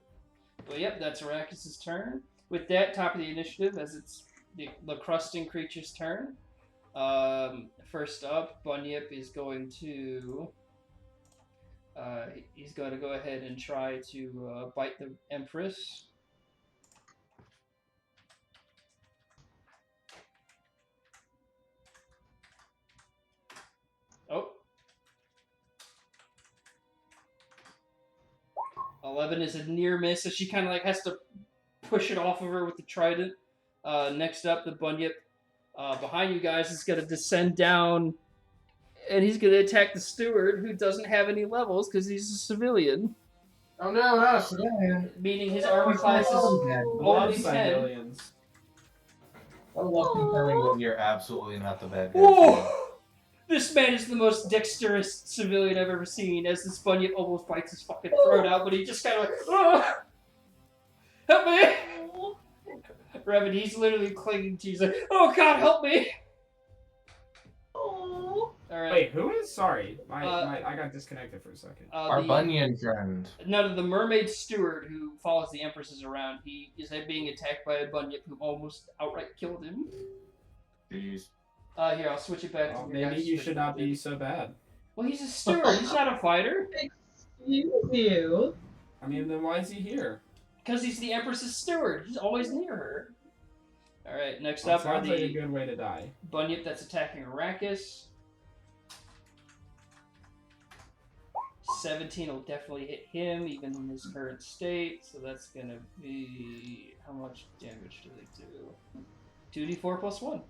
Well, yep, that's Errakus' turn. With that, top of the initiative, as it's the crusting creature's turn. First up, Bunyip is going to... he's going to go ahead and try to bite the Empress. Oh. 11 is a near miss, so she kind of like has to push it off of her with the trident. Next up, the Bunyip behind you guys is going to descend down, and he's going to attack the Steward, who doesn't have any levels because he's a civilian. Oh no, not a civilian. Meaning his armor class is only 10. Civilians. I love confirming that you're absolutely not the bad guy. Whoa! This man is the most dexterous civilian I've ever seen, as this Bunyip almost bites his fucking throat out, but he just kind of like, oh! Help me! Revan, he's literally clinging to you. He's like, oh god, help me! Oh. Alright. Wait, who is? Sorry, I got disconnected for a second. Our Bunyan friend. None of the mermaid steward who follows the Empresses around. He is being attacked by a Bunyip who almost outright killed him. Jeez. Here, I'll switch it back to your Maybe guys' you should not be perspective. so bad. Well, he's a steward. He's not a fighter. Excuse you. I mean, then why is he here? Because he's the Empress's steward. He's always near her. Alright, next up are Sounds like a the good way to die. Bunyip that's attacking Errakus. 17 will definitely hit him, even in his current state. So that's going to be... How much damage do they do? 2d4 plus 1.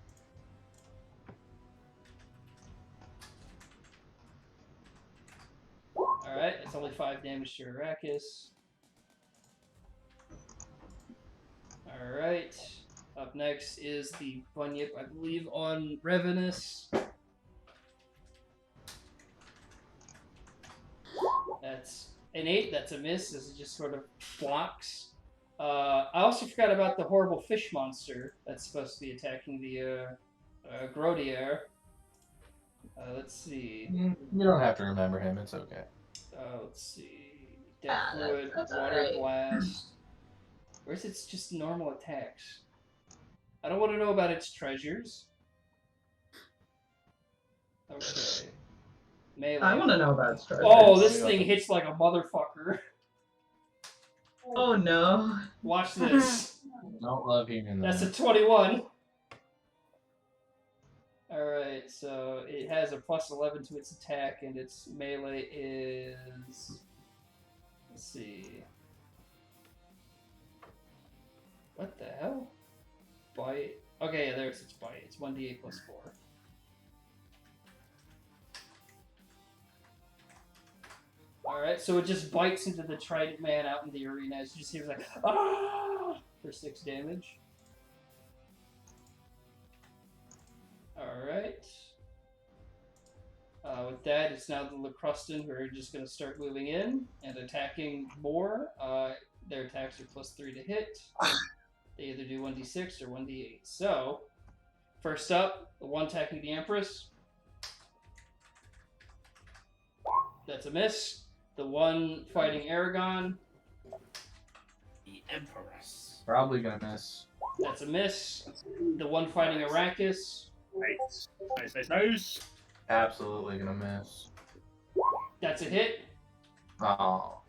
Alright, it's only 5 damage to Errakus. Alright, up next is the Bunyip, I believe, on Revenus. That's an 8, that's a miss, as it just sort of blocks. I also forgot about the horrible fish monster that's supposed to be attacking the Grodier. Let's see. You don't have to remember him, it's okay. Let's see. Deathwood, that's Water alright. Blast. Or is it just normal attacks? I don't want to know about its treasures. Okay. Melee. I want to know about Star Oh, this thing hits like a motherfucker. Oh no. Watch this. Don't love hearing that. That's a 21. Alright, so it has a plus 11 to its attack, and its melee is... Let's see... What the hell? Bite? Okay, yeah, there's its bite. It's 1d8 plus 4. Alright, so it just bites into the trident man out in the arena. As you just hear like, ah! For 6 damage. Alright. With that, it's now the Lacrustan who are just going to start moving in and attacking more. Their attacks are plus 3 to hit. They either do 1d6 or 1d8. So, first up, the one attacking the Empress. That's a miss. The one fighting Aragon. The Empress. Probably gonna miss. That's a miss. The one fighting Errakus. Nice. Absolutely gonna miss. That's a hit. Oh,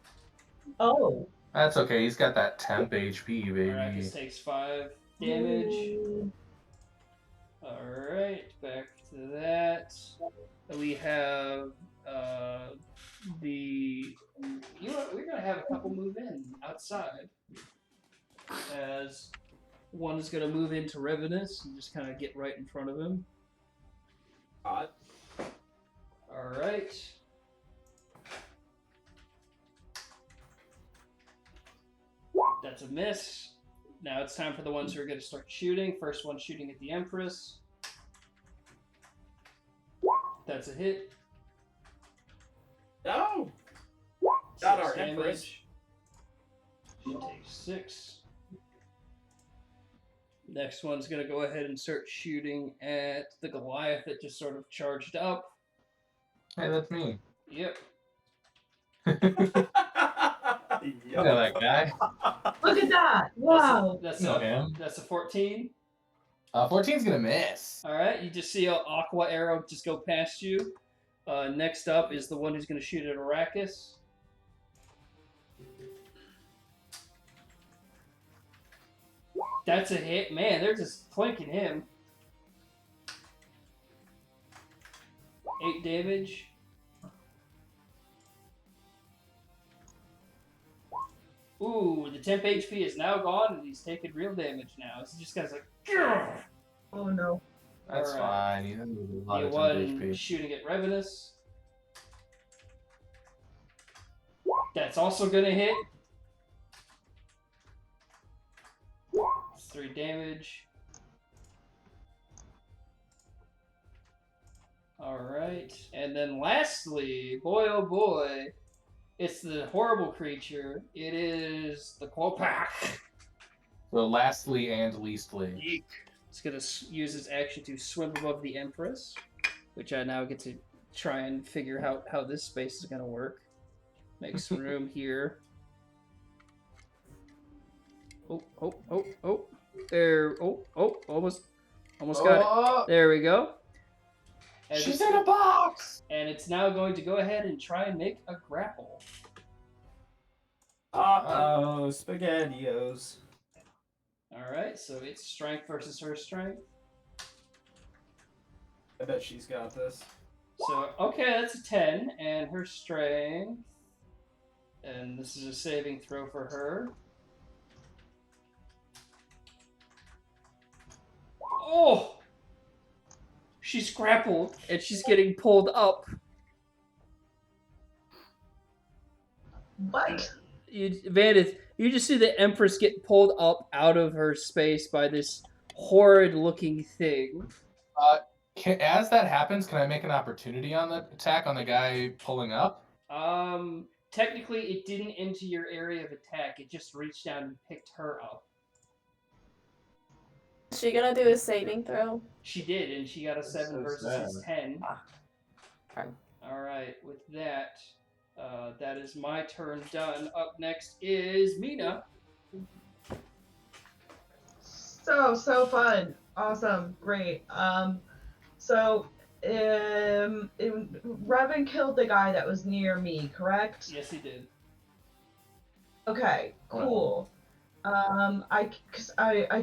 Oh. that's okay. He's got that temp HP, baby. Errakus takes 5 damage. Alright, back to that. We have the. You know what? We're going to have a couple move in outside. As one is going to move into Revenus and just kind of get right in front of him. Hot. Alright. That's a miss. Now it's time for the ones who are going to start shooting. First one shooting at the Empress. That's a hit. No! Not our 6 Empress. damage. She takes 6. Next one's going to go ahead and start shooting at the Goliath that just sort of charged up. Hey, that's me. Yep. You know that guy. Look at that! Wow. That's You know a him. that's a 14. 14's gonna miss. Alright, you just see an aqua arrow just go past you. Next up is the one who's going to shoot at Errakus. That's a hit. Man, they're just clinking him. 8 damage. Ooh, the temp HP is now gone, and he's taking real damage now. So just guy's like, "Grr!" Oh no. That's Alright. fine. He doesn't need a lot The of one temp HP. shooting at Revenus. That's also gonna hit. 3 damage. Alright. And then lastly, boy oh boy, it's the horrible creature. It is the Quopak. So lastly and leastly. Yeek. It's going to use its action to swim above the Empress, which I now get to try and figure out how this space is going to work. Make some room here. Oh. There. Oh, almost got it. There we go. And She's in a box! And it's now going to go ahead and try and make a grapple. Uh-oh, SpaghettiOs. Alright, so it's strength versus her strength. I bet she's got this. So, okay, that's a 10, and her strength. And this is a saving throw for her. Oh! She's grappled, and she's getting pulled up. What? Vandith, you just see the Empress get pulled up out of her space by this horrid-looking thing. As that happens, can I make an opportunity on the attack on the guy pulling up? Technically, it didn't enter your area of attack. It just reached down and picked her up. Is she gonna do a saving throw? She did, and she got a 7 so versus sad. his 10. Okay. Alright, with that, that is my turn done. Up next is Mina. So fun. Awesome. Great. Revan killed the guy that was near me, correct? Yes, he did. Okay, cool. I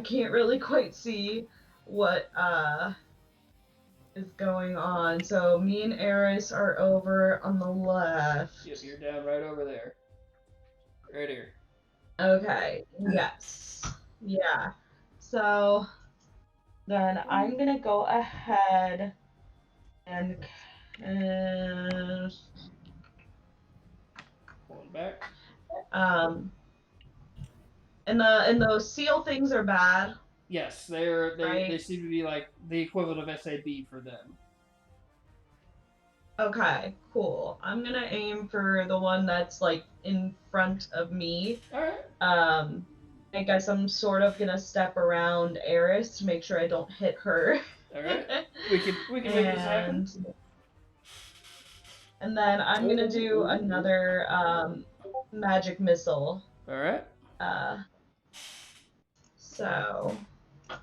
can't really quite see what is going on. So me and Eris are over on the left. Yep, you're down right over there. Right here. Okay. Yes. Yeah. So then I'm gonna go ahead and Pulling back. and those seal things are bad. Yes, they Right. seem to be like the equivalent of SAB for them. Okay, cool. I'm gonna aim for the one that's like in front of me. Alright. I guess I'm sort of gonna step around Eris to make sure I don't hit her. Alright. We can make this happen. And then I'm gonna do another magic missile. Alright. So let's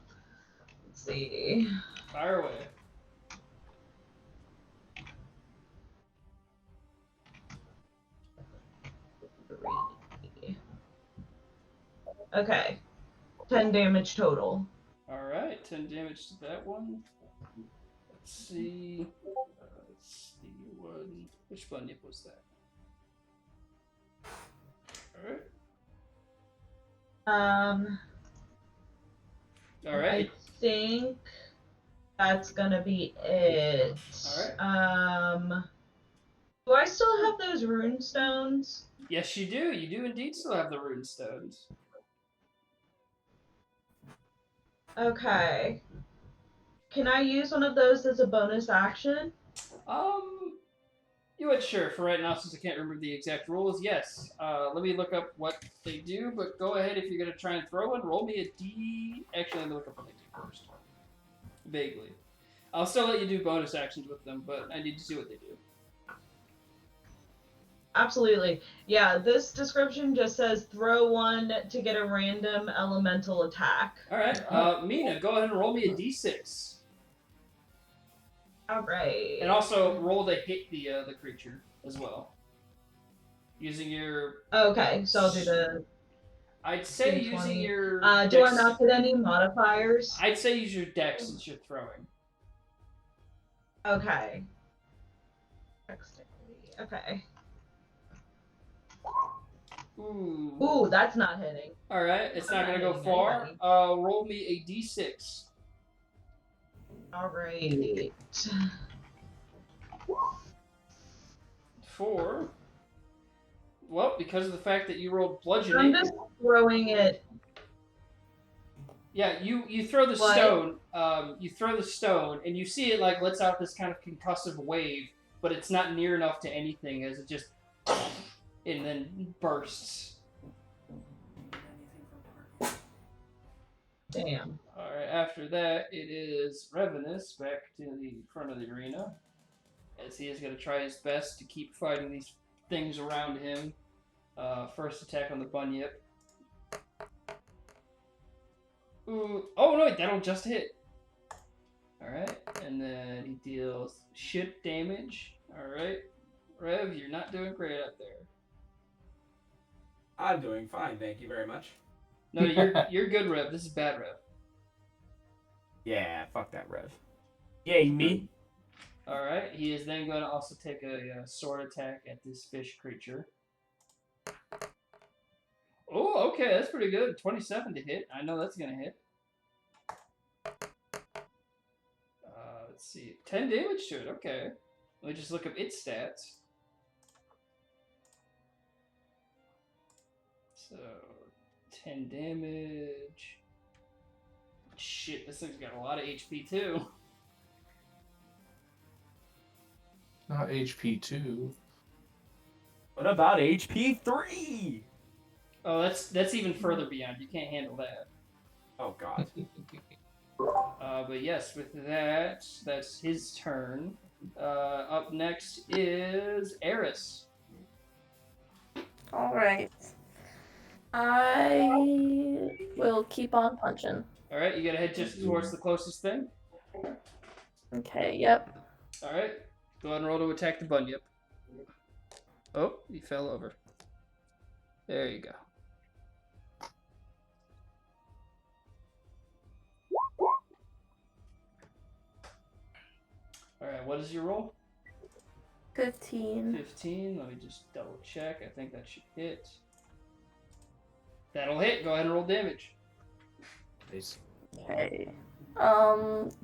see. Fire away. Okay. 10 damage total. All right, 10 damage to that one. Let's see. Which bunyip was that? All right. All right. I think that's gonna be it. All Do I still have those rune stones? Yes, you do. You do indeed still have the rune stones. Okay. Can I use one of those as a bonus action? You would sure for right now since I can't remember the exact rules. Yes. Let me look up what they do. But go ahead if you're gonna try and throw one. Roll me a D. Actually, let me look up what they do first. Vaguely. I'll still let you do bonus actions with them, but I need to see what they do. Absolutely. Yeah, this description just says throw one to get a random elemental attack. All right. Mina, go ahead and roll me a D6. All right. And also roll to hit the creature as well. Using your. Okay, so I'll do the. I'd say D20. using your. Do I not get any modifiers? I'd say use your dex since you're throwing. Okay. Okay. Ooh, that's not hitting. All right, it's not gonna go far. Roll me a D6. All right. 4. Well, because of the fact that you rolled bludgeoning. I'm just throwing it. Yeah, you throw the stone. You throw the stone, and you see it like lets out this kind of concussive wave, but it's not near enough to anything as it just and then bursts. Damn. All right. After that, it is Revenus back to the front of the arena, as he is going to try his best to keep fighting these things around him. First attack on the bunyip. Ooh. Oh no, that'll just hit. Alright, and then he deals shit damage. Alright. Rev, you're not doing great up there. I'm doing fine, thank you very much. No, you're good, Rev. This is bad, Rev. Yeah, fuck that, Rev. Yay, me. Alright, he is then going to also take a sword attack at this fish creature. Oh, okay, that's pretty good. 27 to hit. I know that's going to hit. Let's see. 10 damage to it. Okay. Let me just look up its stats. So, 10 damage. Shit, this thing's got a lot of HP too. Not HP 2. What about HP 3? Oh, that's even further beyond. You can't handle that. Oh god. But yes, with that, that's his turn. Up next is Eris. Alright. I will keep on punching. Alright, you gotta head just towards the closest thing. Okay, yep. Alright, go ahead and roll to attack the bunyip. Oh, he fell over. There you go. Alright, what is your roll? 15. 15. Let me just double check. I think that should hit. That'll hit. Go ahead and roll damage. Nice. Okay.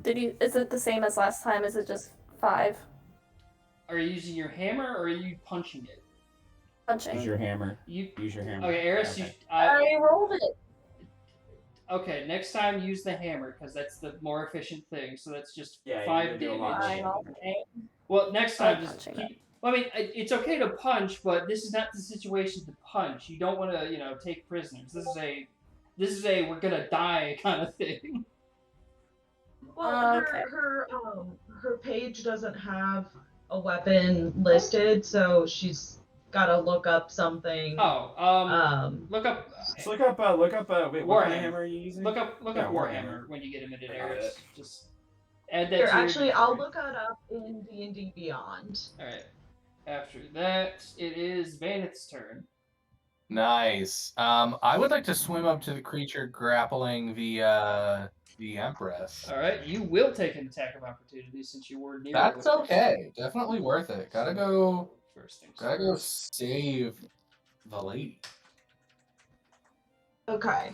Is it the same as last time? Is it just 5? Are you using your hammer or are you punching it? Punching. Use your hammer. You Use your hammer. Okay, Eris, Okay. I rolled it. Okay, next time use the hammer because that's the more efficient thing. So that's just Yeah, you're 5 gonna do a damage. lot. Fine, okay. Well, next time I'm just punching keep. Well, I mean, it's okay to punch, but this is not the situation to punch. You don't want to, take prisoners. This is a we're gonna die kind of thing. Well, Okay. her page doesn't have a weapon listed, so she's got to look up something. Look up. So look up. Wait, what kind of hammer are you using? Look up Yeah, Warhammer when you get a minute, Got Eris. it. Just add that. Here, to your actually, I'll inventory. look it up in D&D Beyond. All right. After that, it is Vanith's turn. Nice. I would like to swim up to the creature grappling the Empress. All right, you will take an attack of opportunity since you were near. That's it. okay. Definitely worth it. Gotta go. First things Gotta go first. save the lady. Okay.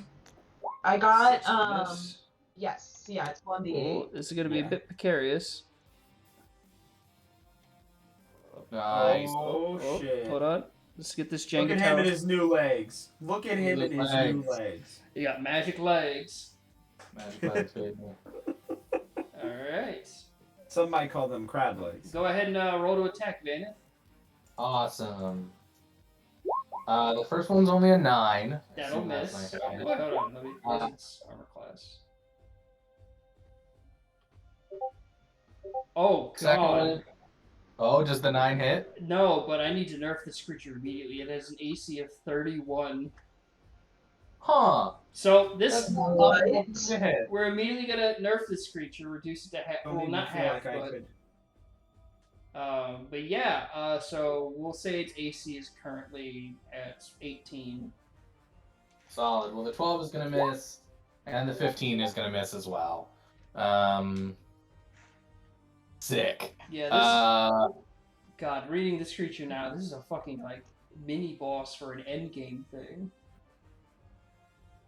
I got Six for this. yes, yeah, it's 1d8. Oh, this is gonna be a Yeah. bit precarious. Nice. Oh, shit. Hold on. Let's get this Look Jenga at him tower. and his new legs. Look at him New and his legs. new legs. You got magic legs. Magic legs, baby. All right. Some might call them crab legs. Go ahead and roll to attack, Vanith. Awesome. The first one's only a 9. That'll Assume that's miss. my Hold highest. on. Let me raise its armor class. Oh Second god. one. Oh, does the 9 hit? No, but I need to nerf this creature immediately. It has an AC of 31. Huh. So this That's not a hit. we're immediately gonna nerf this creature, reduce it to half. Don't Well, make me not feel half, like I could. but yeah. So we'll say its AC is currently at 18. Solid. Well, the 12 is going to miss, and the 15 is going to miss as well. Sick. Yeah. God, reading this creature now, this is a fucking like mini boss for an end game thing.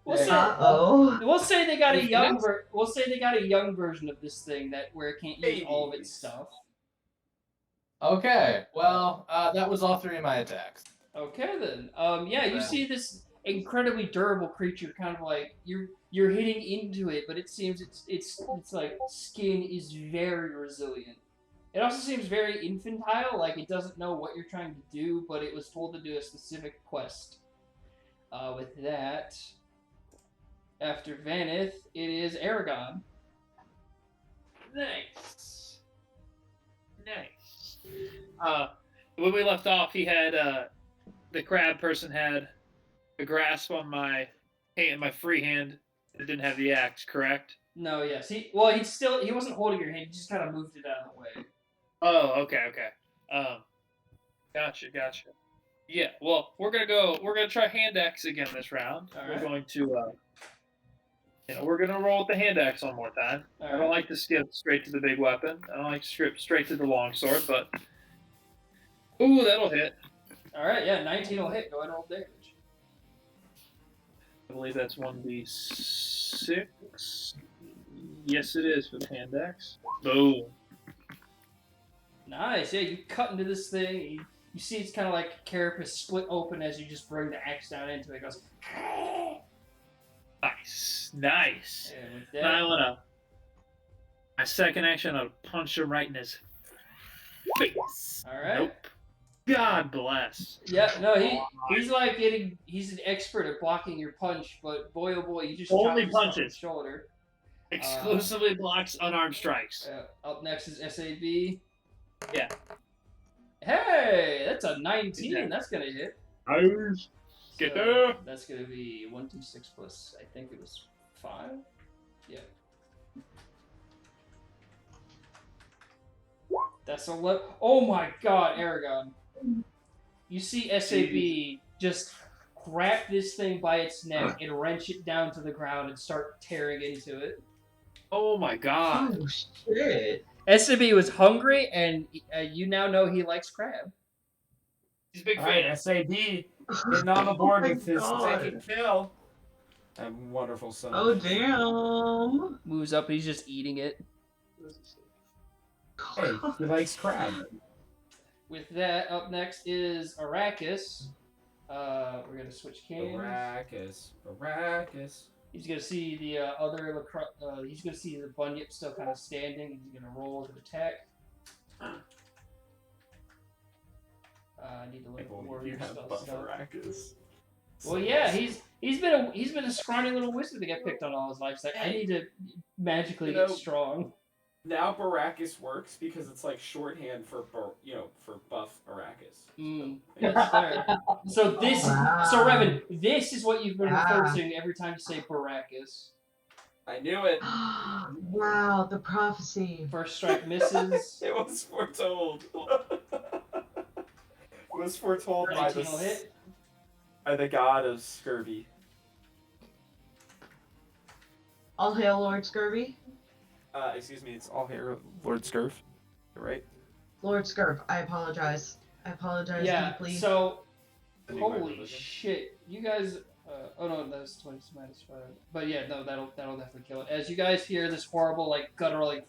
We'll say, Uh-oh. we'll say they got a young we'll say they got a young version of this thing that where it can't use Babies. all of its stuff. Okay. Well, that was all 3 of my attacks. Okay then. Yeah, you see this incredibly durable creature, kind of like you're hitting into it, but it seems it's like skin is very resilient. It also seems very infantile, like it doesn't know what you're trying to do, but it was told to do a specific quest. With that, after Vanith, it is Aragon. Nice. Nice. When we left off, he had the crab person had a grasp on my hand, my free hand. It didn't have the axe, correct? No, yes, he wasn't holding your hand. He just kind of moved it out of the way. Oh, okay. Gotcha. Yeah, well, we're gonna try hand axe again this round. All We're right. going to we're gonna roll with the hand axe one more time. All I don't right. like to skip straight to the big weapon. I don't like to skip straight to the long sword, but ooh, that'll hit. All right, yeah, 19 will hit. Go ahead and roll damage. I believe that's 1d6. Yes, it is for the hand axe. Boom. Nice, yeah, you cut into this thing. You see it's kind of like carapace split open as you just bring the axe down into it. It goes. Nice. And with Now I that, wanna. My second action, I'll punch him right in his face. all right. Nope. God bless. Yeah, no, he's like he's an expert at blocking your punch, but boy oh boy, you just Only chopped yourself in the punches. shoulder. Exclusively blocks unarmed strikes. Up next is SAB. Yeah. Hey, that's a 19. Yeah. That's gonna hit. Nice. Get So, there. That's gonna be 1d6 plus. I think it was 5. Yeah. That's 11. Oh my God, Aragon! You see SAB just grab this thing by its neck and wrench it down to the ground and start tearing into it. Oh my god. Oh shit. SAB was hungry, and you now know he likes crab. He's a big All fan. right, SAB getting on the board Oh my with his God. second kill. That wonderful son. Oh damn. Moves up, he's just eating it. Hey, he likes crab. With that, up next is Errakus. We're gonna switch cams. Errakus. He's gonna see the he's gonna see the bunyip still kind of standing. He's gonna roll to attack. I need to look at the You warrior have spell buff stuff. Errakus. Well, yeah, he's been a scrawny little wizard to get picked on all his life. So I need to magically get strong. Now Baracus works because it's like shorthand for for buff Errakus. That's fair. So this, Wow. so Revan, this is what you've been Wow. referred to every time you say Baracus. I knew it. Wow, the prophecy. First strike misses. It was foretold. It was foretold by 19 will this. hit. by the god of scurvy. All hail Lord Scurvy. Excuse me, it's all hair Lord Scurv. Right? Lord Scurv, I apologize. I apologize Yeah, deeply. so, Ending my holy religion. shit. You guys, oh no, that's 20 minus 5. But yeah, no, that'll definitely kill it. As you guys hear this horrible, like, guttural, like,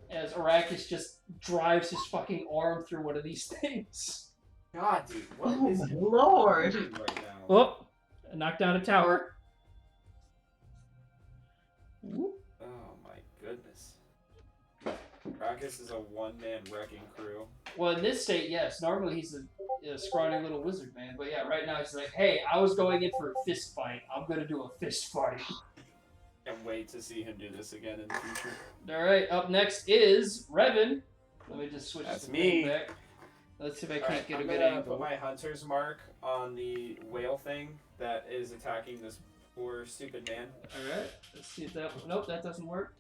as Errakus just drives his fucking arm through one of these things. God, dude, what Oh is my he lord. doing right now? Oh, knocked down a tower. Whoop. Oh my goodness. Errakus is a one-man wrecking crew. Well, in this state, yes. Normally he's a scrawny little wizard man. But yeah, right now he's like, hey, I was going in for a fist fight. I'm going to do a fist fight. Can't wait to see him do this again in the future. Alright, up next is Revan. Let me just switch That's the me. thing back. Let's see if I can't Alright, get a I'm good gonna angle. put my hunter's mark on the whale thing that is attacking this poor stupid man. Alright, let's see if that... Nope, that doesn't work.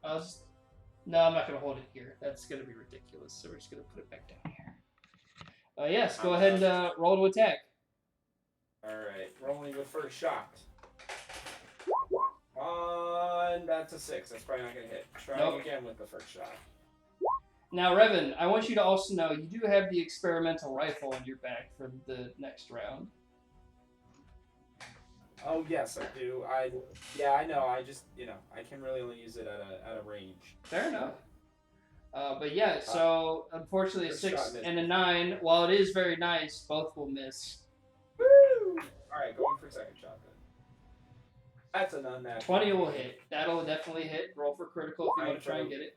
No, I'm not going to hold it here. That's going to be ridiculous, so we're just going to put it back down here. Yes, go ahead and roll to attack. Alright, rolling the first shot. That's a 6. That's probably not gonna hit. Trying again with the first shot. Now, Revan, I want you to also know you do have the experimental rifle on your back for the next round. Oh yes, I do. I know. I just I can really only use it at a range. Fair enough. But yeah, so unfortunately a First 6 shot missed. and a 9, while it is very nice, both will miss. Woo! Alright, going for second shot then. That's an unnatural. 20 will hit. That'll definitely hit. Roll for critical if you want to try and get it.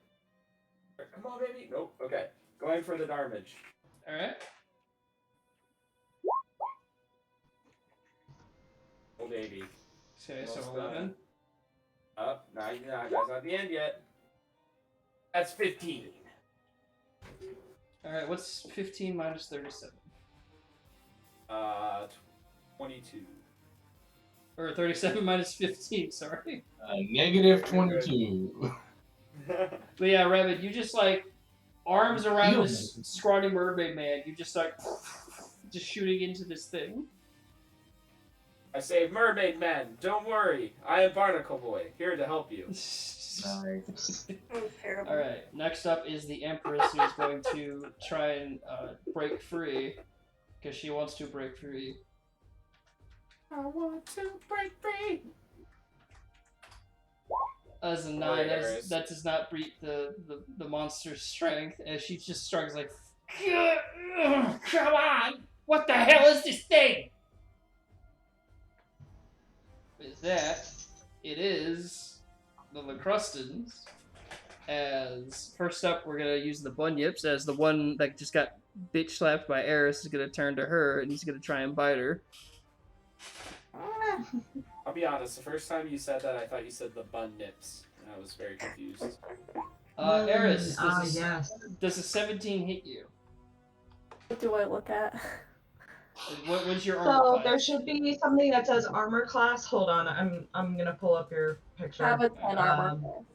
Come on, baby. Nope. Okay. Going for the damage. Alright. Oh, baby. Okay, so Almost 11. done. Up. No, that's not the end yet. That's 15. Alright, what's 15 minus 37? 22. Or 37 minus 15, sorry. Negative 22. But yeah, Revan, you just like arms around this scrawny mermaid man. You just like just shooting into this thing. I saved Mermaid Man. Don't worry. I am Barnacle Boy, here to help you. Nice. It was terrible. Alright, next up is the Empress, who's going to try and break free. Because she wants to break free. I want to break free. As a 9, that does not beat the monster's strength, as she just struggles like, come on! What the hell is this thing? Is that? It is the Lacrustans. As first up, we're gonna use the Bunyips, as the one that just got bitch slapped by Eris is gonna turn to her, and he's gonna try and bite her. I'll be honest, the first time you said that, I thought you said the bun nips, and I was very confused. Eris, Yes. does a 17 hit you? What do I look at? What's your armor So class? there should be something that says armor class. Hold on, I'm gonna pull up your picture. I have a 10 armor. Um,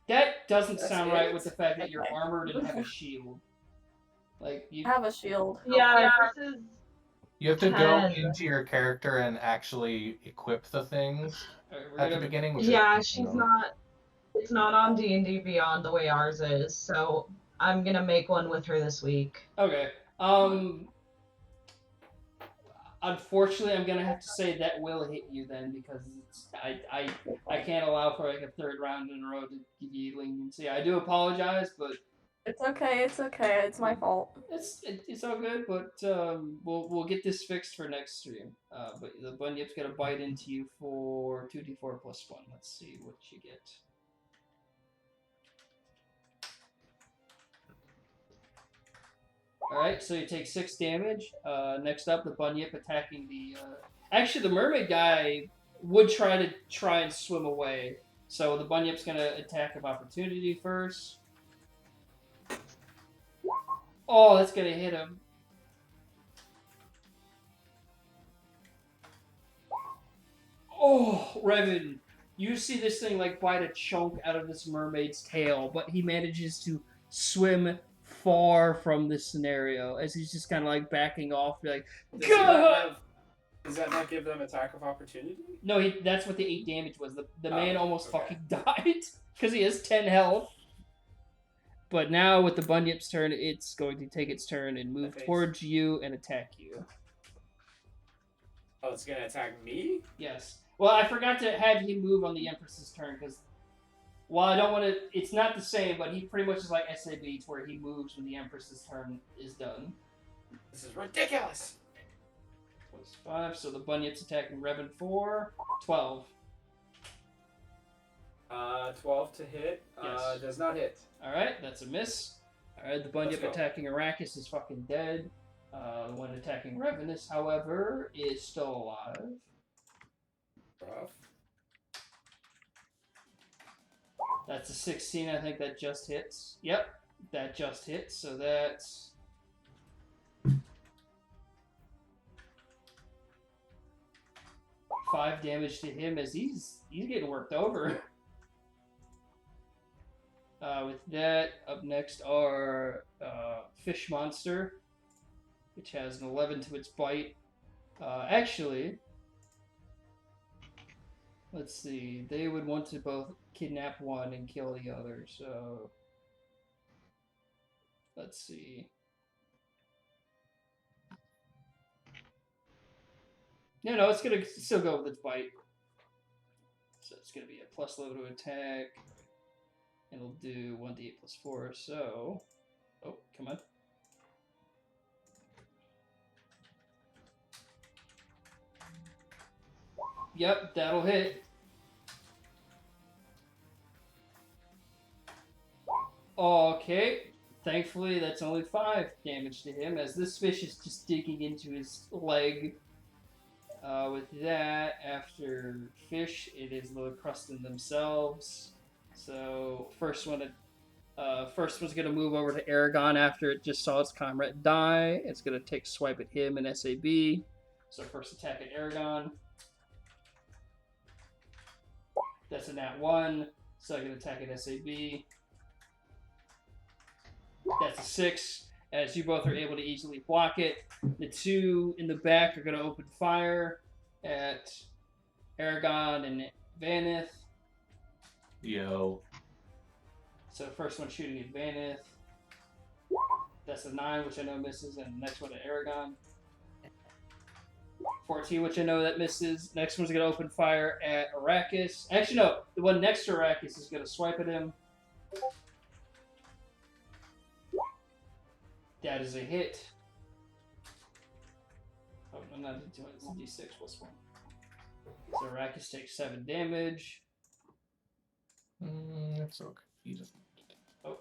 That doesn't That's sound it? right with the fact that you're Okay. armored and have a shield. Like you. I have a shield. yeah, this is You have to go 10. into your character and actually equip the things Alright, we're at the gonna. beginning. which yeah, is, she's not. It's not on D&D Beyond the way ours is. So I'm gonna make one with her this week. Okay. Unfortunately, I'm gonna have to say that will hit you then because I can't allow for like a third round in a row to give you leniency. I do apologize, but It's okay. It's okay. It's my fault. it's all good. But we'll get this fixed for next stream. But the Bunyip's gonna bite into you for 2d4 plus 1. Let's see what you get. Alright, so you take 6 damage. Next up, the Bunyip attacking the... Actually, the mermaid guy would try and swim away. So the Bunyip's going to attack of opportunity first. Oh, that's going to hit him. Oh, Revan, you see this thing like bite a chunk out of this mermaid's tail, but he manages to swim far from this scenario as he's just kind of like backing off, like, Does that not give them attack of opportunity? No, that's what the 8 damage was. The man almost okay. fucking died because he has 10 health. But now with the Bunyip's turn, it's going to take its turn and move towards you and attack you. Oh, it's gonna attack me? Yes. Well, I forgot to have him move on the Empress's turn because while I don't want to, it's not the same, but he pretty much is like SAB to where he moves when the Empress's turn is done. This is ridiculous. Plus 5, so the Bunyip's attacking Revan for 12. 12 to hit. Yes. Does not hit. Alright, that's a miss. Alright, the Bunyip Let's go. attacking Errakus is fucking dead. The one attacking Revenus, however, is still alive. Rough. That's a 16, I think that just hits. Yep, that just hits, so that's... five damage to him as he's getting worked over. With that, up next are Fish Monster, which has an 11 to its bite. Actually, let's see. They would want to both kidnap one and kill the other, so... Let's see. No, it's going to still go with its bite. So it's going to be a plus level to attack. And it'll do 1d8 plus 4, so... Oh, come on. Yep, that'll hit. Okay. Thankfully, that's only 5 damage to him, as this fish is just digging into his leg. With that, after fish, it is Lillacrustan themselves. So first one's gonna move over to Aragon after it just saw its comrade die. It's gonna take a swipe at him and SAB. So first attack at Aragon. That's a nat 1. Second attack at SAB. That's a 6. As you both are able to easily block it. The two in the back are gonna open fire at Aragon and Vanith. Yo. So first one shooting at Vanith. That's a 9, which I know misses, and the next one at Aragon. 14, which I know that misses. Next one's going to open fire at Errakus. Actually, no. The one next to Errakus is going to swipe at him. That is a hit. Oh, I'm not doing it. It's a d6 plus 1. So Errakus takes 7 damage. That's so confusing. Oh.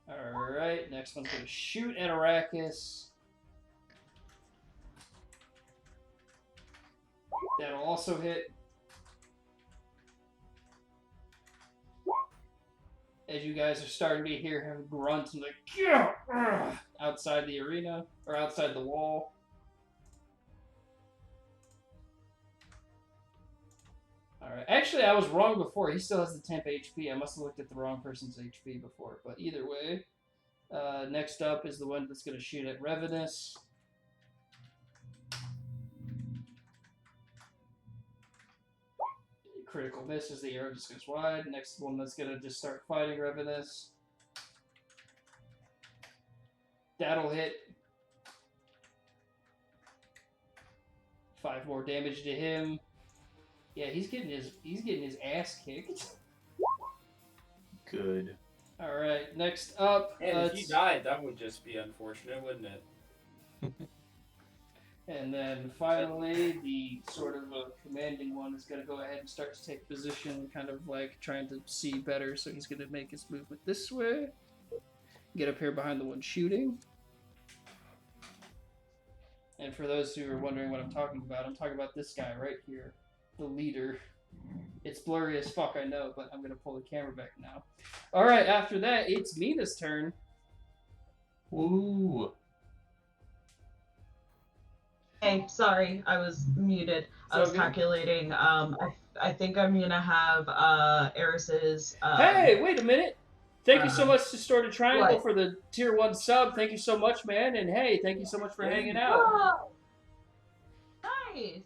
Alright, next one's going to shoot at Errakus. That'll also hit. As you guys are starting to hear him grunt and like, yeah, outside the arena, or outside the wall. Alright, actually I was wrong before. He still has the temp HP. I must have looked at the wrong person's HP before. But either way, next up is the one that's going to shoot at Revenus. Critical miss as the arrow just goes wide. Next one that's going to just start fighting Revenus. That'll hit. 5 more damage to him. Yeah, he's getting his ass kicked. Good. All right, next up. And if he died, that would just be unfortunate, wouldn't it? And then finally, the sort of commanding one is going to go ahead and start to take position, kind of like trying to see better. So he's going to make his movement this way. Get up here behind the one shooting. And for those who are wondering what I'm talking about this guy right here. The leader. It's blurry as fuck, I know, but I'm going to pull the camera back now. Alright, after that, it's Mina's turn. Ooh. Hey, sorry, I was muted. I was calculating. I think I'm gonna have Eris's. Hey, wait a minute! Thank you so much to Store to Triangle What? for the tier 1 sub. Thank you so much, man. And hey, thank you so much for hanging out. Oh, nice.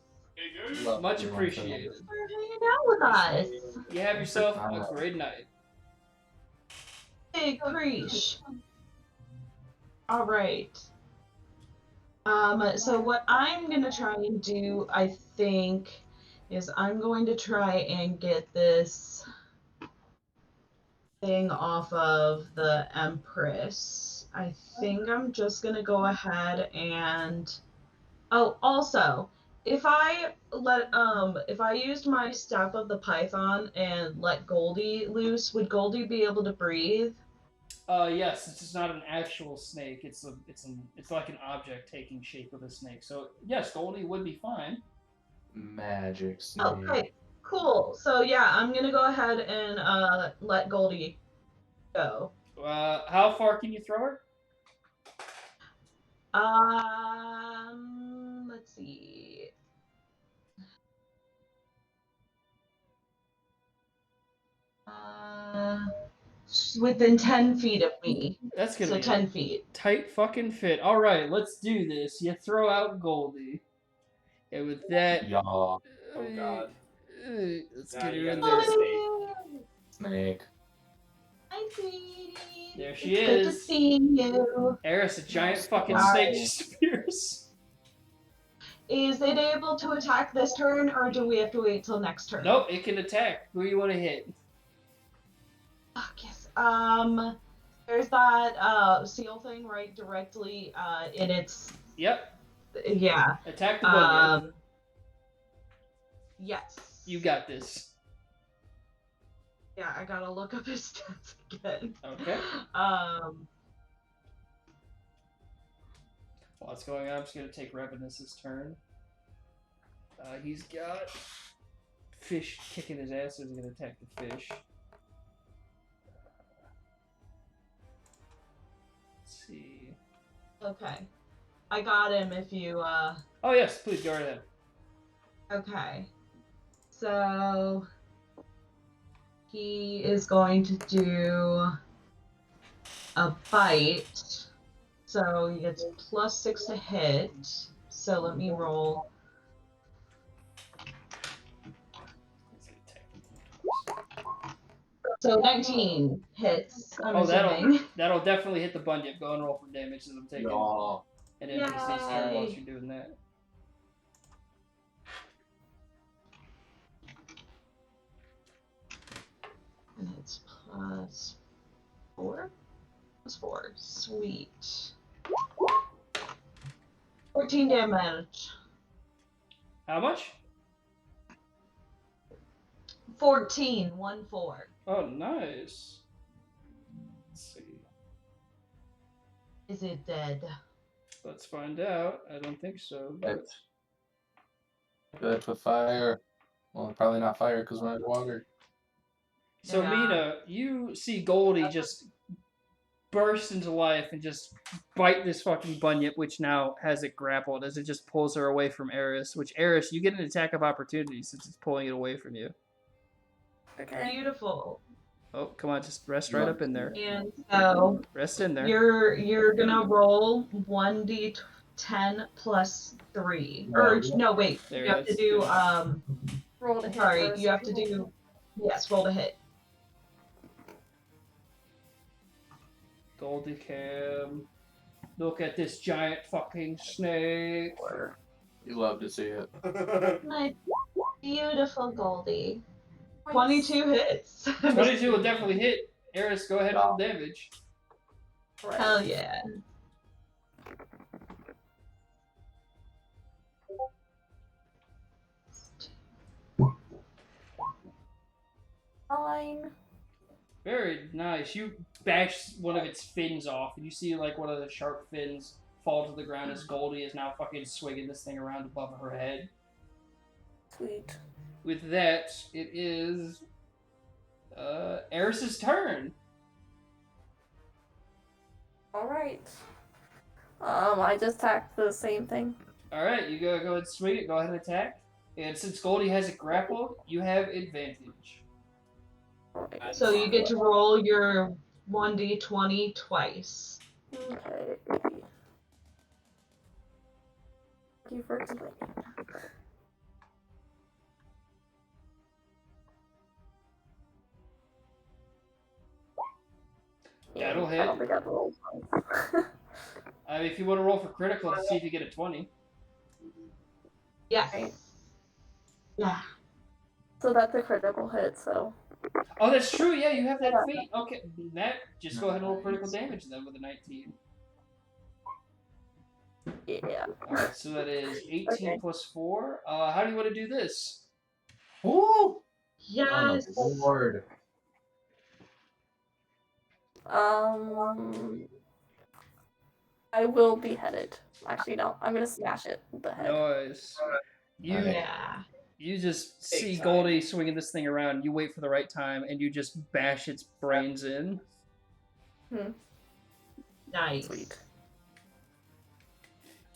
Love Much you, appreciated. Thanks for hanging out with us. You have yourself a great night. Big Creesh. All right. So what I'm gonna try and do, I think, is I'm going to try and get this thing off of the Empress. I think I'm just gonna go ahead and also if I used my Staff of the Python and let Goldie loose, would Goldie be able to breathe? Yes, it's just not an actual snake. It's like an object taking shape of a snake. So yes, Goldie would be fine. Magic snake. Okay, cool. So yeah, I'm gonna go ahead and let Goldie go. How far can you throw her? Let's see. Within 10 feet of me. That's gonna So be 10 feet. tight fucking fit. All right, let's do this. You throw out Goldie, and with that, Y'all. Oh God. let's Now get her you in gotta there. do Snake. Hi, sweetie. There she Good to is. see you. Eris, a giant fucking All snake right. just appears. Is it able to attack this turn, or do we have to wait till next turn? Nope, it can attack. Who you want to hit? Oh, yes. There's that seal thing right directly in its. Yep. Yeah. Attack the bunyip. Yes. You got this. Yeah, I gotta look up his stats again. Okay. While it's going on, I'm just gonna take Revenus's turn. He's got fish kicking his ass, so he's gonna attack the fish. Let's see. Okay. I got him if you, Oh yes, please go right ahead. Okay. So he is going to do a bite. So he gets +6 to hit. So let me roll. So 19 hits, I'm assuming. That'll definitely hit the bunyip. Go and roll for damage as I'm taking Y'all. an NPC's turn Yay. whilst you're doing that. And it's +4? +4. Sweet. 14 damage. How much? 14. 1-4. Oh, nice. Let's see. Is it dead? Let's find out. I don't think so. But... Good with fire. Well, probably not fire because we're underwater. So, Yeah. Mina, you see Goldie just burst into life and just bite this fucking bunyip, which now has it grappled as it just pulls her away from Eris. Which, Eris, you get an attack of opportunity since it's pulling it away from you. Okay. Beautiful. Oh, come on, just rest right up in there. And so Rest in there. you're gonna roll 1d10 plus 3. Or no, wait. There You have it to is. do Roll to hit sorry, first. you have to do roll to hit. Goldie Cam. Look at this giant fucking snake. You love to see it. My beautiful Goldie. 22 hits. 22 will definitely hit. Eris, go ahead and roll damage. Right. Hell yeah. Fine. Very nice. You bash one of its fins off, and you see like one of the sharp fins fall to the ground as Goldie is now fucking swinging this thing around above her head. Sweet. With that, it is Eris's turn. Alright. I just attacked the same thing. Alright, you go ahead and swing it, go ahead and attack. And since Goldie has it grappled, you have advantage. Alright. So you get to roll your 1d20 twice. Okay. Thank you for explaining. That'll I don't hit. think I've rolled once. If you want to roll for critical to see if you get a 20. Yes. Right. Yeah. So that's a critical hit, so. Oh, that's true. Yeah, you have that feat. Okay, that just go ahead and roll critical damage then with a 19. Yeah. Alright, so that is 18 Okay. plus 4. How do you want to do this? Ooh! Yes. Oh, Lord. I will behead it. Actually, no. I'm gonna smash it with the head. Nice. You Yeah. you just Big see time. Goldie swinging this thing around. You wait for the right time, and you just bash its brains in. Nice. Sweet.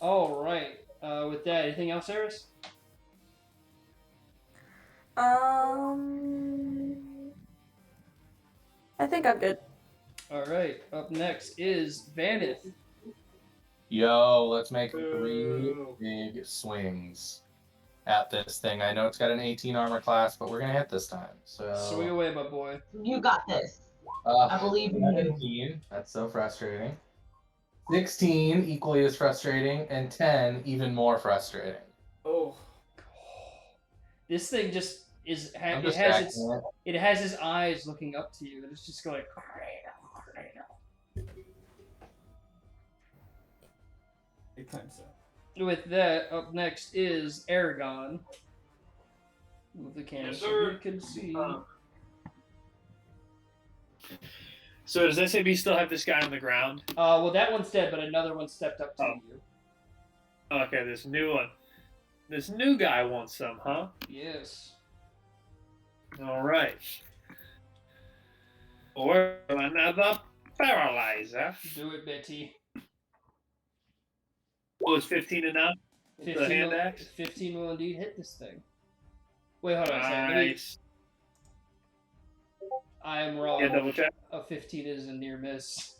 All right. With that, anything else, Eris? I think I'm good. All right. Up next is Vanith. Yo, let's make 3 Boo. big swings at this thing. I know it's got an 18 armor class, but we're gonna hit this time. Swing So away, my boy. You got this. I believe in you. 17, that's so frustrating. 16, equally as frustrating, and 10, even more frustrating. Oh. This thing just is. I'm It just has jacking its. it. It has its eyes looking up to you, and it's just going. Big time so. With that, up next is Aragon. Move the camera Yes, so sir. you can see. So does SAB still have this guy on the ground? Well, that one's dead, but another one stepped up to you. Okay, this new one. This new guy wants some, huh? Yes. All right. Or another paralyzer. Do it, Betty. Oh, it's 15 enough? The 15 hand will, axe? 15 will indeed hit this thing. Wait, hold on a second. Nice. I am wrong. Yeah, double check. A 15 is a near miss.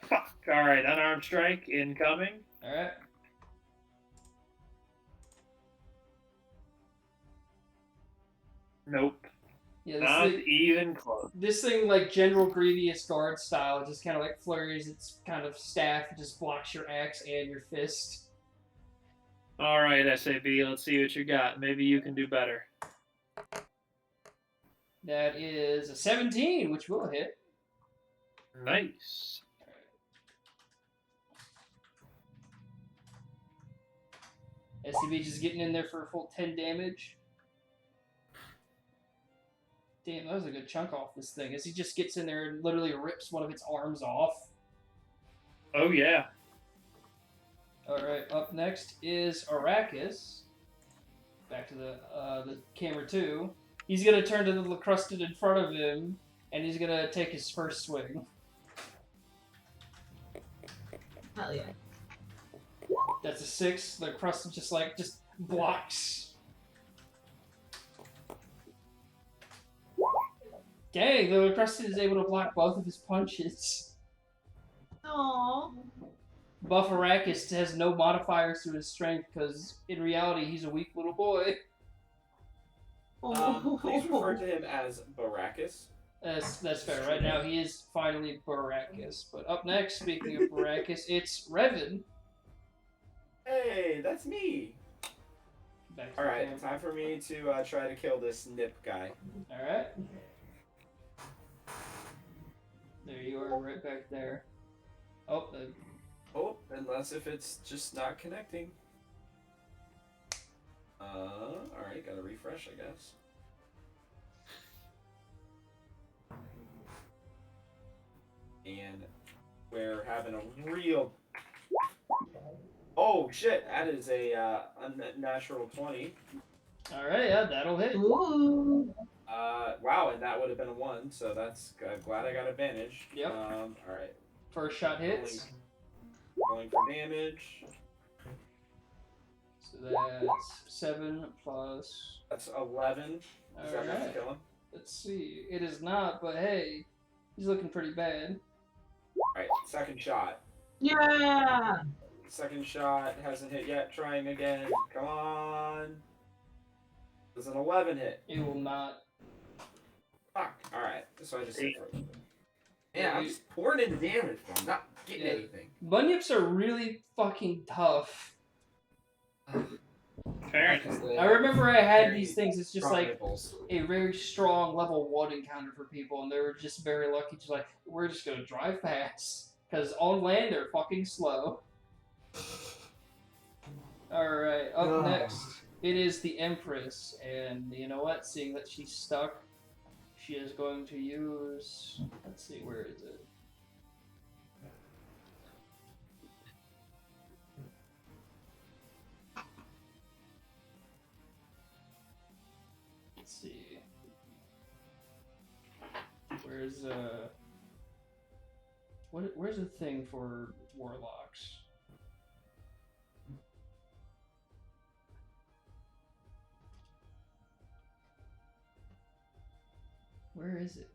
Fuck. All right, unarmed strike incoming. All right. Nope. Yeah, Not even close. this thing, like General Grievous guard style, just kind of like flurries its kind of staff, and just blocks your axe and your fist. All right, SAB, let's see what you got. Maybe you can do better. That is a 17, which will hit. Nice. SCB just getting in there for a full 10 damage. Damn, that was a good chunk off this thing. As he just gets in there and literally rips one of its arms off. Oh, yeah. Alright, up next is Errakus. Back to the camera 2. He's going to turn to the Lacrusted in front of him, and he's going to take his first swing. Hell yeah. That's a 6. The Lacrusted just blocks. Dang, the Lacrusted is able to block both of his punches. Aww. Buff Errakus has no modifiers to his strength because in reality he's a weak little boy. Please refer to him as Barakus. That's fair. Right now he is finally Barakus. But up next, speaking of Barakus, it's Revan. Hey, that's me. Back to All right, the time for me to try to kill this nip guy. All right. There you are, right back there. Oh, Oh, unless if it's just not connecting. Alright, gotta refresh, I guess. And we're having a real... Oh, shit, that is a unnatural 20. all right, yeah, that'll hit. Ooh. Wow, and that would have been a 1, so that's... I'm glad I got advantage. Yep. Alright. First shot hits. Rolling for damage. So that's 7 plus. That's 11. Is that enough to Alright. kill him? Let's see. It is not, but hey, He's looking pretty bad. Alright, second shot. Yeah. Second shot hasn't hit yet. Trying again. Come on. Does an 11 hit? It will not. Fuck. Alright, so I just hit for a little bit. Yeah, I'm just pouring into damage, but I'm not getting anything. Bunyips are really fucking tough. Apparently. I remember I had these things. It's just like nipples. a very strong level 1 encounter for people, and they were just very lucky. Just like, we're just gonna drive fast because on land they're fucking slow. All right, up next it is the Empress, and you know what? Seeing that she's stuck, she is going to use. Let's see, where is it? Let's see. Where's where's the thing for warlocks? Where is it?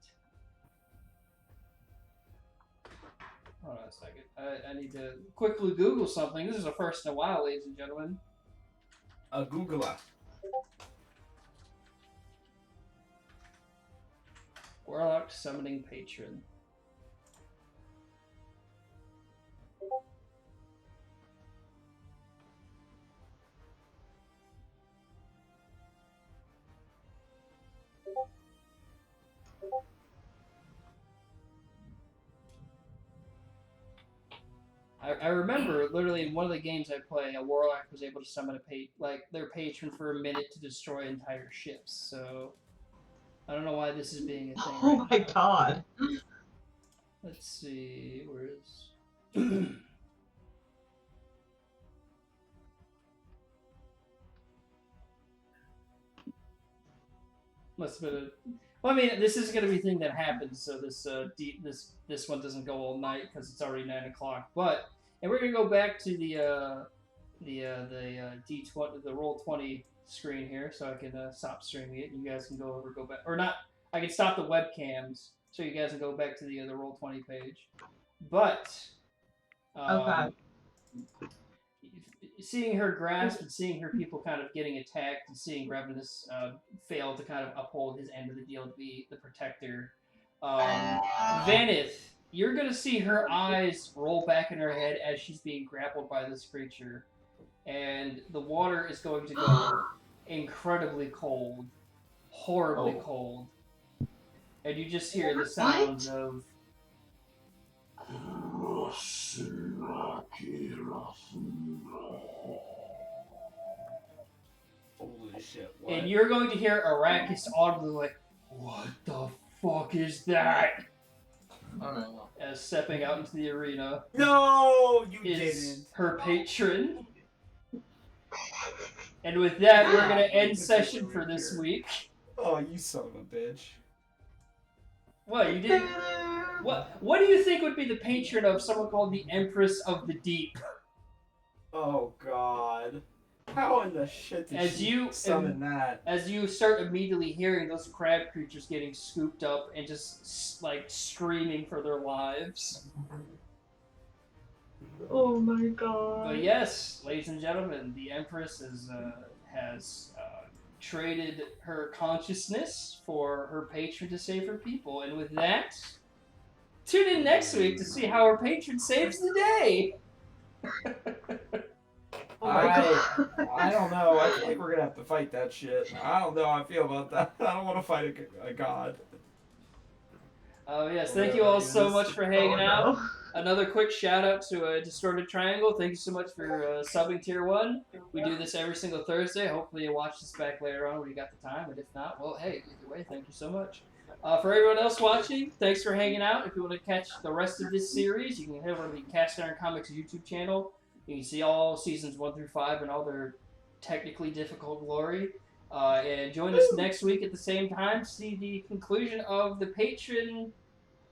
Hold on a second. I need to quickly Google something. This is a first in a while, ladies and gentlemen. A Googler. Warlock summoning patron. I remember literally in one of the games I play, a warlock was able to summon their patron for a minute to destroy entire ships. So I don't know why this is being a thing. Oh right my now. god. Let's see, where is? Must have been a. Well, I mean, this is going to be a thing that happens, so this one doesn't go all night because it's already 9 o'clock. But and we're going to go back to the D20, the Roll20 screen here, so I can stop streaming it. You guys can go back, or not. I can stop the webcams, so you guys can go back to the Roll20 page. But Okay. seeing her grasp and seeing her people kind of getting attacked and seeing Revenus fail to kind of uphold his end of the deal to be the protector. Vanith, you're going to see her eyes roll back in her head as she's being grappled by this creature. And the water is going to go incredibly cold. Horribly cold. And you just hear the sounds of... Holy shit, what? And you're going to hear Errakus audibly like, "What the fuck is that?" Alright. As stepping out into the arena No, you is didn't. her patron. And with that, we're going to end session for this week. Oh, you son of a bitch. What, you didn't... What do you think would be the patron of someone called the Empress of the Deep? Oh god. How in the shit did she summon that? As you start immediately hearing those crab creatures getting scooped up and just like screaming for their lives. Oh my god. But yes, ladies and gentlemen, the Empress has traded her consciousness for her patron to save her people. And with that, tune in next week to see how her patron saves the day. Oh my god. I don't know. I feel like we're gonna have to fight that shit. I don't know how I feel about that. I don't want to fight a god. Oh yes, thank you all so much for hanging out. Another quick shout out to Distorted Triangle. Thank you so much for subbing tier 1. We do this every single Thursday. Hopefully you watch this back later on when you got the time. But if not, well, hey, either way, thank you so much. For everyone else watching, thanks for hanging out. If you want to catch the rest of this series, you can head over to the Cast Iron Comics YouTube channel. You can see all seasons 1 through 5 and all their technically difficult glory. And join us next week at the same time to see the conclusion of the Patron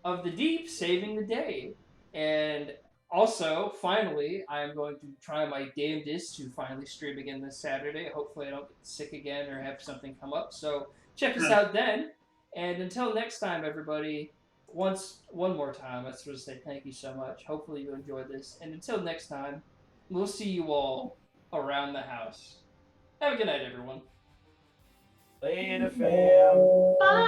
of the Deep saving the day. And also, finally, I'm going to try my damnedest to finally stream again this Saturday. Hopefully I don't get sick again or have something come up. So check us out then. And until next time, everybody, one more time, I just want to say thank you so much. Hopefully you enjoyed this, and until next time, we'll see you all around the house. Have a good night, everyone. Later, fam. Bye.